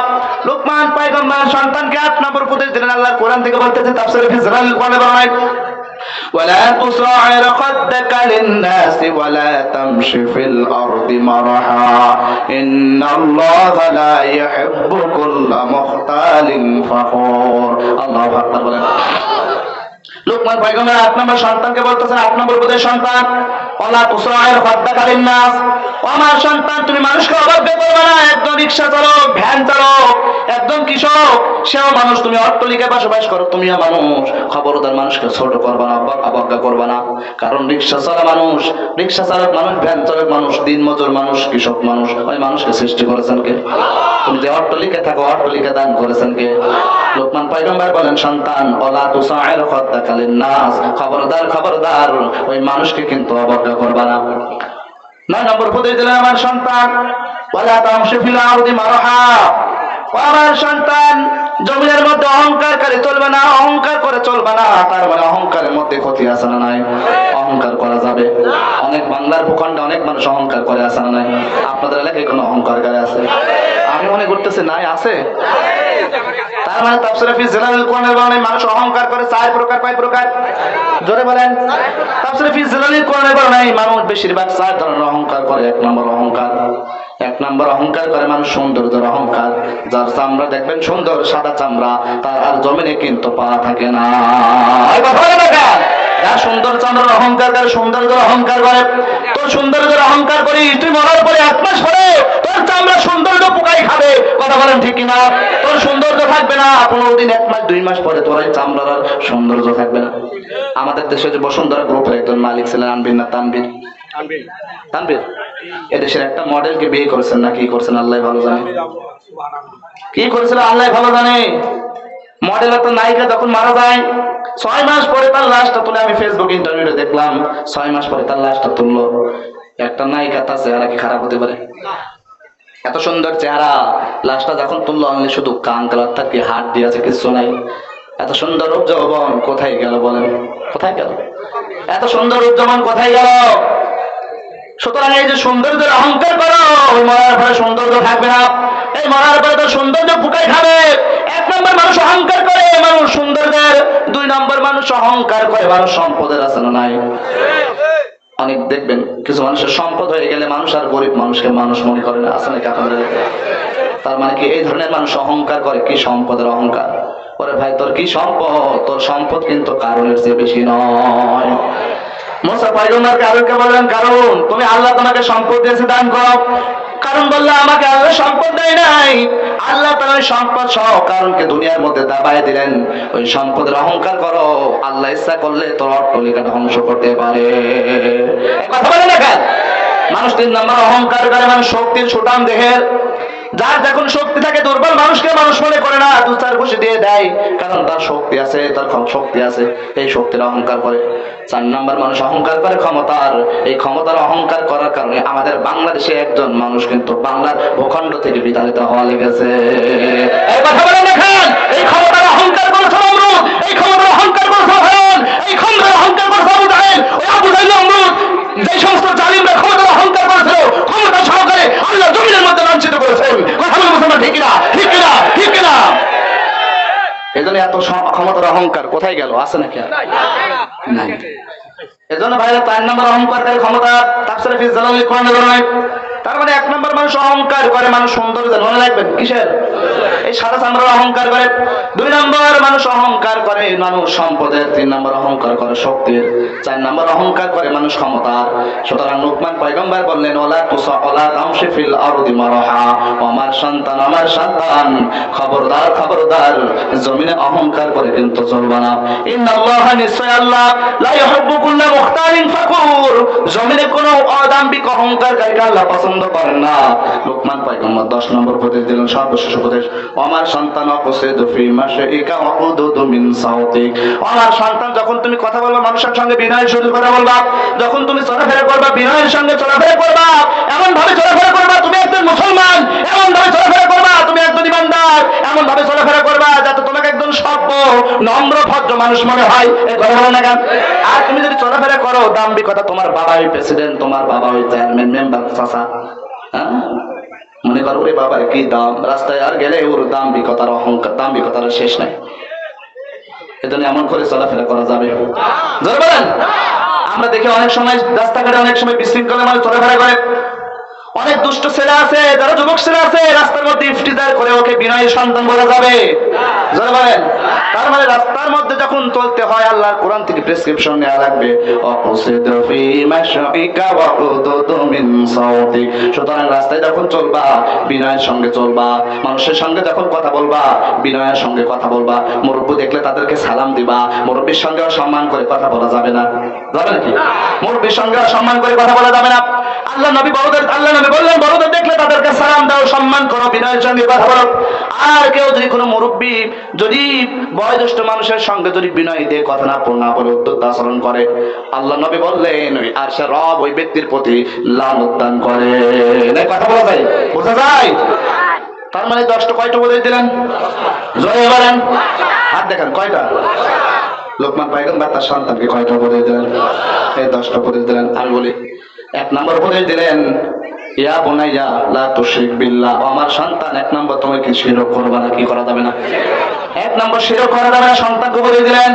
লোকমান পয়গম্বর সন্তানকে 8 নম্বর উপদেশ দিলেন, আল্লাহর কোরআন থেকে বলতেছে তাফসীরে ফি জালাল কোরআনে বর্ণনা ولا تصعر خدك للناس ولا تمش في الأرض مرحا إن الله لا يحب كل مختال فخور। الله أكبر বলেন। লোকমান পয়গম্বর 8 নম্বর সন্তানকে বলতেছেন, 8 নম্বর উপদেশ সন্তান ওয়ালা তুসাইর খাদ্দাকা লিন্নাস, ও আমার সন্তান তুমি মানুষকে অবজ্ঞা করবে না। একজন রিকশা চালক, ভ্যান চালক, একজন কৃষক, সেও মানুষ, তুমি অট্টালিকায় বসবাস করো, তুমিও মানুষ, খবরদার মানুষকে ছোট করবে না, অবজ্ঞা করবে না। কারণ রিকশা চালক মানুষ, রিকশা চালক মানুষ, ভ্যান চালক মানুষ, দিনমজুর মানুষ, কৃষক মানুষ, ওই মানুষকে সৃষ্টি করেছেন কে? তুমি যে অট্টালিকায় থাকো, অট্টালিকা দান করেছেন কে? লোকমান পয়গম্বর বলেন সন্তান ওয়ালা তুসাইর খাদ্দাকা লিন্নাস, খবরদার খবরদার ওই মানুষকে কিন্তু অবজ্ঞা করবে না। 9 নম্বর উপদেশ দিলেন আমার সন্তান ওয়ালা তামশি ফিল আরদি মারহা, ও আমার সন্তান জমিনের মধ্যে অহংকার করে চলবে না, অহংকার করে চলবে না। তার মানে অহংকারের মধ্যে ক্ষতি আছে না নাই? অহংকার করা যাবে। অনেক বাংলার ভূখণ্ডে অনেক মানুষ অহংকার করে আছে না নাই? আপনাদের এলাকায় কোনো অহংকার করে আছে? আমি মনে করতেছি নাই, আছে। তার মানে তাফসীরে ফি জালাল কোরআনের বর্ণনায় মানুষ অহংকার করে 4 প্রকার, কয় প্রকার? জোরে বলেন। তাফসীরে ফি জালাল কোরআনের বর্ণনায় মানুষ বেশিরভাগ 4 ধরনের অহংকার করে। 1 নম্বর অহংকার, 1 নম্বর অহংকার করে মানুষ সৌন্দর্যের অহংকার। যার চামড়া দেখবেন সুন্দর সাদা চামড়া, তার আর জমিনে কিন্তু পা থাকে না। এই কথা বলে না। যার সুন্দর চামড়ার অহংকার করে, সৌন্দর্যের অহংকার করে, তোর সৌন্দর্যের অহংকার করি, তুই মরার পরে 1 মাস পরে তোর চামড়া সৌন্দর্য পোকাই খাবে। কথা বলেন ঠিক কিনা? তোর সৌন্দর্য থাকবে না 15 দিন, 1 মাস 2 মাস পরে তোর এই চামড়ার আর সৌন্দর্য থাকবে না। আমাদের দেশে যে বসুন্ধরা গ্রুপের একজন মালিক ছিলেন, আনবির না তানবীর, তানবীর এদেশের একটা মডেলকে বিয়ে করেছেন না কি করছেন আল্লাহ ভালো জানে, কি করেছিল আল্লাহ ভালো জানে। মডেল একটা নায়িকা যখন মারা যায় 6 মাস পরে তার লাশটা তুলে, আমি ফেসবুক ইন্টারভিউতে দেখলাম 6 মাস পরে তার লাশটা তুললো। একটা নায়িকা, তার চেহারা কি খারাপ হতে পারে? এত সুন্দর চেহারা, লাশটা যখন তুললো অনলি শুধু কান কালার থাকে, হাত দিয়ে আছে, কিছু নাই। এত সুন্দর রূপ যৌবন কোথায় গেল বলেন, কোথায় গেল? এত সুন্দর রূপ যৌবন কোথায় গেল? সুতরাং এই যে সৌন্দর্যের অহংকার করো, ওই মরার পরে সৌন্দর্য থাকবে না। এই মরার পরে তো সৌন্দর্য পুকাই খাবে। 1 নম্বর মানুষ অহংকার করে, মানুষ সৌন্দর্যের। 2 নম্বর মানুষ অহংকার করে, মানুষ সম্পদের আছে না নাই? অনেক দেখবেন কিছু মানুষের সম্পদ হয়ে গেলে মানুষ আর গরিব মানুষকে মানুষ মনে করে না, আছে নাকি আপনাদের? তার মানে কি এই ধরনের মানুষ অহংকার করে, কি সম্পদের অহংকার। ওরে ভাই তোর কি সম্পদ? তোর সম্পদ কিন্তু কারণের চেয়ে বেশি নয়। মুসা পয়গম্বর কারণকে বললেন, কারণ তুমি আল্লাহ তোমাকে সম্পদ দিয়েছে, দান করো। কারণ বললো আমাকে আল্লাহ সম্পদ দেয় নাই, আল্লাহ তার ওই সম্পদ সহ কারণকে দুনিয়ার মধ্যে দাবায় দিলেন। ওই সম্পদের অহংকার করো, আল্লাহ ইচ্ছা করলে তোর অট্টালিকা ধ্বংস করতে পারে। কথা বলে না কেন? মানুষ 3 নম্বর অহংকার করে, মানুষ শক্তির সুটান দেহের। যার যখন শক্তি থাকে দুর্বল মানুষকে মানুষ মনে করে না, 2-4 ঘুষি দিয়ে দেয়, কারণ তার শক্তি আছে, তার শক্তি আছে, এই শক্তির অহংকার করে। 4 নম্বর মানুষ অহংকার করে ক্ষমতার। এই ক্ষমতার অহংকার করার কারণে আমাদের বাংলাদেশে একজন মানুষ কিন্তু বাংলার ভূখণ্ড থেকে বিতাড়িত হওয়া লেগেছে। এই কথা বলে দেখেন, এই ক্ষমতার অহংকার করেছে নমরুদ, এই ক্ষমতার অহংকার করেছে ফেরাউন, এই ক্ষমতার অহংকার করেছে আবু জাহেল, ওই আবু জাহেল নমরুদ, যে সমস্ত জালিমরা ক্ষমতার অহংকার করেছিল, ক্ষমতা সহকারে আল্লাহ জমিনের মধ্যে লাঞ্ছিত করেছেন। কথা বলে মুসলমান ঠিক কিনা? ঠিক কিনা? ঠিক কিনা? এই জন্য এত ক্ষমতার অহংকার কোথায় গেল? আছে নাকি? নাই। এজন্য ভাইরা 4 নম্বর অহংকার করে ক্ষমতা। তাফসীরে ফি জালালিল কোরআনে বলা হয়, তার মানে 1 নম্বর মানুষ অহংকার করে, মানুষ সৌন্দর্য, মনে রাখবেন কিসের? এই সাদা চামড়ার অহংকার করে। 2 নম্বর মানুষ অহংকার করে, মানুষ সম্পদের। 3 নম্বর অহংকার করে শক্তির। 4 নম্বর অহংকার করে মানুষ ক্ষমতার। সুতরাং লোকমান পয়গম্বর বললেন, ওলা তুসা ওলা তামশি ফিল আরদি মারহা, আমার সন্তান, আমার সন্তান, খবরদার খবরদার, জমিনে অহংকার করে কিন্তু চলবে না। ইন্নাল্লাহা, নিশ্চয় আল্লাহ, লা ইউহিব্বু কুল্লা মুখতালিন ফাকুর, জমিনে কোনো অদাম্ভিক অহংকারকারীকে আল্লাহ পছন্দ করেন না। লোকমান পয়গম্বর 10 নম্বর উপদেশ দিলেন, সর্বশেষ উপদেশ, আমার সন্তান অকুসিদু ফি মাশাইকা ওয়াকুদু মিন সাউতিক, আমার সন্তান যখন তুমি কথা বলবা মানুষের সঙ্গে বিনয়ের সঙ্গে কথা বলবা, যখন তুমি চলাফেরা করবা বিনয়ের সঙ্গে চলাফেরা করবা, এমন ভাবে চলাফেরা করবা তুমি একজন মুসলমান, এমন ভাবে চলাফেরা করবা তুমি একজন ইমানদার, এমন ভাবে চলাফেরা করবা যাতে তোমাকে একজন সভ্য নম্র ভদ্র মানুষ মনে হয়। এই কথা বলো না কেন? আর তুমি যদি চলাফেরা করো দাম্ভিকতা, তোমার বাবা ওই প্রেসিডেন্ট, তোমার বাবা ওই চেয়ারম্যান, মেম্বার, চাচা, হ্যাঁ মনে করো রে বাবার কি দাম, রাস্তায় আর গেলে ওর দাম্ভিকতার অহংকার, দাম্ভিকতার শেষ নাই। এজন্য এমন করে চলাফেরা করা যাবে? জোরে বলেন। আমরা দেখি অনেক সময় রাস্তাঘাটে অনেক সময় বিশৃঙ্খলা মানুষ চলাফেরা করে। অনেক দুষ্ট ছেলে আছে, যারা যুবক ছেলে আছে, রাস্তার মধ্যে ইফতিজার করে, ওকে বিনয়ের সন্তান বলা যাবে? জোরে বলেন। তার মানে রাস্তার মধ্যে যখন চলতে হয় আল্লাহর কোরআন থেকে প্রেসক্রিপশন নেওয়া লাগবে, অকুসিদু ফি মাশাইকা ওয়াকুদু মিন সাউতিক, সুতরাং রাস্তায় যখন চলবা বিনয়ের সঙ্গে চলবা, মানুষের সঙ্গে যখন কথা বলবা বিনয়ের সঙ্গে কথা বলবা, মুরব্বি দেখলে তাদেরকে সালাম দিবা, মুরব্বির সঙ্গে সম্মান করে কথা বলা যাবে না, যাবে নাকি? মুরব্বির সঙ্গে সম্মান করে কথা বলা যাবে না। আল্লাহ নবী বললেন বড়দের দেখলে তাদেরকে সালাম দাও, সম্মান করো, বিনয়ের সঙ্গে কথা বলো। আর কেউ যদি কোনো মুরব্বী যদি বয়োজ্যেষ্ঠ মানুষের সঙ্গে যদি বিনয় দিয়ে কথা না বলে উদ্ধত আচরণ করে, আল্লাহ নবী বললেন আর সে রব ওই ব্যক্তির প্রতি লানত দান করে। কথা বলা যায়? বোঝা যায়? তার মানে 10টা কয়টা উপদেশ দিলেন? জোরে বলেন। হাত দেখান কয়টা? লোকমান পয়গম্বর তার সন্তানকে কয়টা উপদেশ দিলেন? এই 10টা উপদেশ দিলেন। আমি বলি 1 নম্বর উপদেশ দিলেন, ইয়া বুনাইয়া লা তুশরিক বিল্লাহ, আমার সন্তান 1 নম্বর তুমি কি শিরক করবা না, কি করা যাবে না? 1 নম্বর শিরক করা যাবে না, সন্তানকে উপদেশ দিলেন।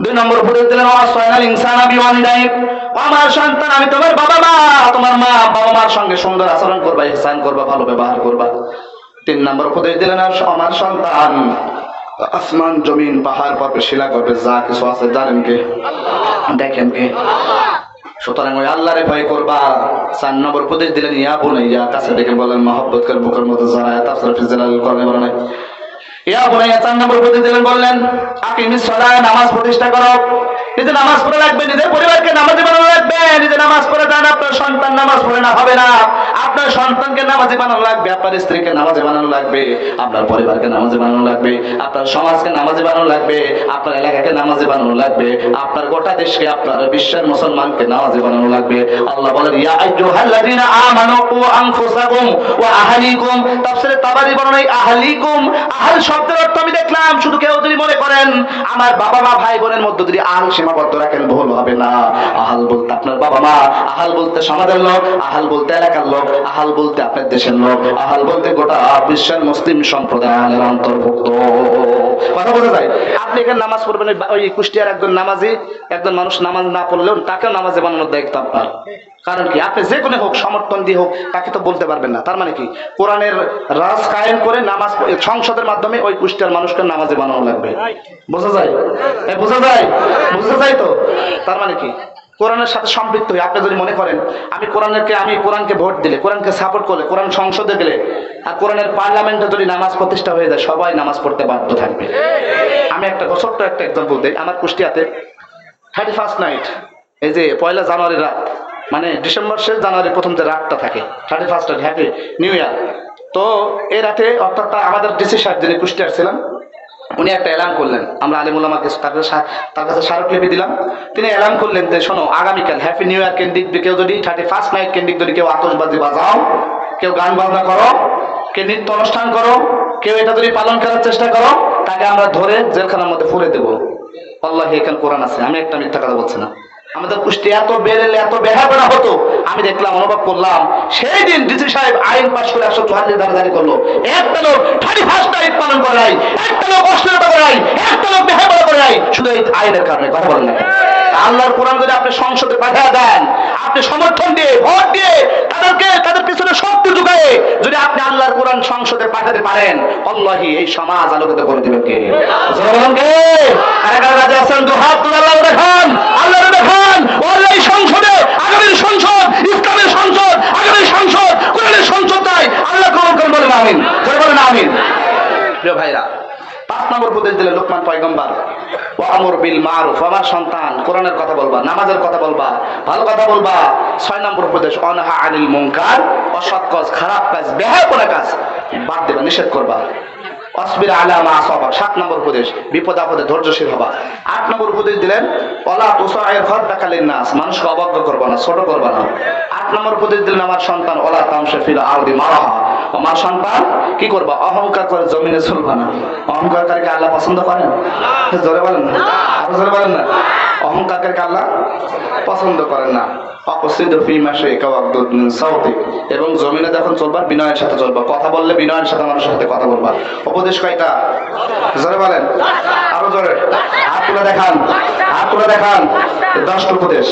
2 নম্বর উপদেশ দিলেন, ওয়াসাইনাল ইনসানা বিওয়ালিদাইহি, আমার সন্তান আমি তোমার বাবা মা, তোমার মা বাবা মার সঙ্গে সুন্দর আচরণ করবা, ইহসান করবা, ভালো ব্যবহার করবা। 3 নম্বর উপদেশ দিলেন, আমার সন্তান আসমান জমিন পাহাড় পর্বত শিলা গর্ভে যা কিছু আছে জানেন কে? দেখেন কে? সুতরাং ওই আল্লাহরে ভয় করবা। 4 নম্বর উপদেশ দিলেন, ইয়া বুনাইয়া, কাছে দেখে বলেন মহব্বত করে বুকের মতো জড়ায়। তাফসীর ফি জালাল কোরআনে বলেন ইয়া বুনাইয়া 4 নম্বর উপদেশ দিলেন, বললেন আকিমিস সালাহ, নামাজ প্রতিষ্ঠা করো। নিজে নামাজ পড়ে রাখবে, নিজের পরিবারকে নামাজি বানানো লাগবে। নিজে নামাজ পড়ে যান, আপনার সন্তান নামাজ পড়ে না হবে না। আপনার সন্তানকে নামাজি বানানো লাগবে, আপনার স্ত্রীকে নামাজি বানানো লাগবে, আপনার পরিবারকে নামাজি বানানো লাগবে, আপনার সমাজকে নামাজি বানানো লাগবে, আপনার এলাকাকে নামাজি বানানো লাগবে, আপনার গোটা দেশকে, আপনার বিশ্বের মুসলমানকে নামাজি বানানো লাগবে। আল্লাহ বলেন ইয়া আইয়ুহাল্লাযীনা আমানু কু আনফুসাকুম ওয়া আহলিকুম। তাফসীরে তাবারী বর্ণনায় আহলিকুম, আহল শব্দের অর্থ আমি দেখলাম, শুধু কেউ যদি মনে করেন আমার বাবা মা ভাই বোনের মধ্যে যদি আহল সীমাবদ্ধ রাখেন, ভুল হবে না। আহল বলতে আপনার বাবা মা, আহল বলতে সমাজের লোক, আহল বলতে এলাকার লোক, আহল বলতে আপনার দেশের লোক, আহল বলতে গোটা বিশ্বের মুসলিম সম্প্রদায়ের অন্তর্ভুক্ত। কথা বোঝা যায়? আপনি এখানে নামাজ পড়বেন, ওই কুষ্টিয়ার একজন নামাজি, একজন মানুষ নামাজ না পড়লেও তাকেও নামাজে বানানোর দায়িত্ব আপনার। কারণ কি? আপনি যে কোনো হোক, সমর্থন দিয়ে হোক, তাকে তো বলতে পারবেন না। তার মানে কি? কোরআনের রাজ কায়েম করে নামাজ সংসদের মাধ্যমে ওই কুষ্টিয়ার মানুষকে নামাজে বানানো লাগবে। বোঝা যায়? বোঝা যায়? বুঝতে চাই তো? তার মানে কি? কোরআনের সাথে সম্পৃক্ত হয়ে আপনি যদি মনে করেন আমি কোরআনকে ভোট দিলে, কোরআনকে সাপোর্ট করলে, কোরআন সংসদে গেলে আর কোরআনের পার্লামেন্টে যদি নামাজ প্রতিষ্ঠা হয়ে যায়, সবাই নামাজ পড়তে বাধ্য থাকবে। আমি একটা ছোট্ট একটা এক্সাম্পল দিই। আমার কুষ্টিয়াতে 31st নাইট, এই যে 1 জানুয়ারি রাত, মানে ডিসেম্বর শেষ জানুয়ারি প্রথম যে রাতটা থাকে, 31st হ্যাপি নিউ ইয়ার। তো এই রাতে, অর্থাৎ আমাদের ডিসি সাহেব যিনি কুষ্টিয়ার ছিলেন, উনি একটা এলান করলেন। আমরা আলিম উলামাকে তার কাছে স্মারকলিপি দিলাম। তিনি এলান করলেন যে শোনো, আগামীকাল হ্যাপি নিউ ইয়ার কেন্দ্রিক কেউ যদি 31st নাইট কেন্দ্রিক যদি কেউ আতশবাজি বাজাও, কেউ গান বাজনা করো, কেউ নৃত্য অনুষ্ঠান করো, কেউ এটা যদি পালন করার চেষ্টা করো, তাকে আমরা ধরে জেলখানার মধ্যে ফুরে দেবো। আল্লাহি, এখানে কোরআন আছে, আমি একটা মিথ্যা কথা বলছি না। আমাদের কুষ্টিয়া এত বেড়েলে এত বেহাপনা হতো, আমি দেখলাম, অনুভব করলাম। সেই দিন ডিসি সাহেব আইন পাশ করে 144 ধারা জারি করলো। একটা লোক 31st নাইট পালন করে নাই, একটা লোক অশ্লীলতা করে নাই, একটা লোক বেহাপনা করে নাই, শুধু এই আইনের কারণে। কথা বলেন না? আল্লাহর কোরআন যদি আপনি সংসদে পাঠিয়ে দেন, আপনি সমর্থন দিয়ে, ভোট দিয়ে, তাদের পিছনে শক্তি যুগায়ে যদি আপনি আল্লাহর কোরআন সংসদে পাঠাতে পারেন, আল্লাহি এই সমাজ আলোকিত করে দিবেন কে? রাজা আছেন, দুহাত তুলে আল্লাহ দেখান, আল্লাহ দেখান। ওই সংসদে, আগামীর সংসদ, ইসলামের সংসদ, আগামীর সংসদ, কোরআনের সংসদ তাই আল্লাহ কবুল করেন, বলেন আমিন। বলেন আমিন। প্রিয় ভাইরা, 5 নম্বর উপদেশ দিলেন লোকমান পয়গম্বর, ওয়ামুর বিল মারুফ, আমার সন্তান কোরআনের কথা বলবা, নামাজের কথা বলবা, ভালো কথা বলবা। 6 নম্বর উপদেশ অনহা আনিল মুনকার, অসৎ কাজ, খারাপ কাজ, বেহায়াপনা কাজ বাদ দেবা, নিষেধ করবা। অসবির আলা মা আসাবা, 7 নম্বর উপদেশ বিপদ আপদে ধৈর্যশীল হবা। 8 নম্বর উপদেশ দিলেন ওয়ালা তুসাইর খাদ্দাকা লিন্নাস, মানুষকে অবজ্ঞা করবা না, ছোট করবা না। 8 নম্বর উপদেশ দিলেন আমার সন্তান ওয়ালা তামশি ফিল আরদি মারাহা, আমার সন্তান কি করবা? অহংকার করে জমিনে চলবা না। অহংকারকারীকে আল্লাহ পছন্দ করেন? জোরে বলেন না, আরো জোরে বলেন না। অহংকারকারীকে আল্লাহ পছন্দ করেন না। এবং জমিনে যখন চলবা বিনয়ের সাথে চলবা, কথা বললে বিনয়ের সাথে মানুষের সাথে কথা বলবা। উপদেশ কয়টা? জোরে বলেন, আরো জোরে। হাত তুলে দেখান, হাত তুলে দেখান। 10টা উপদেশ।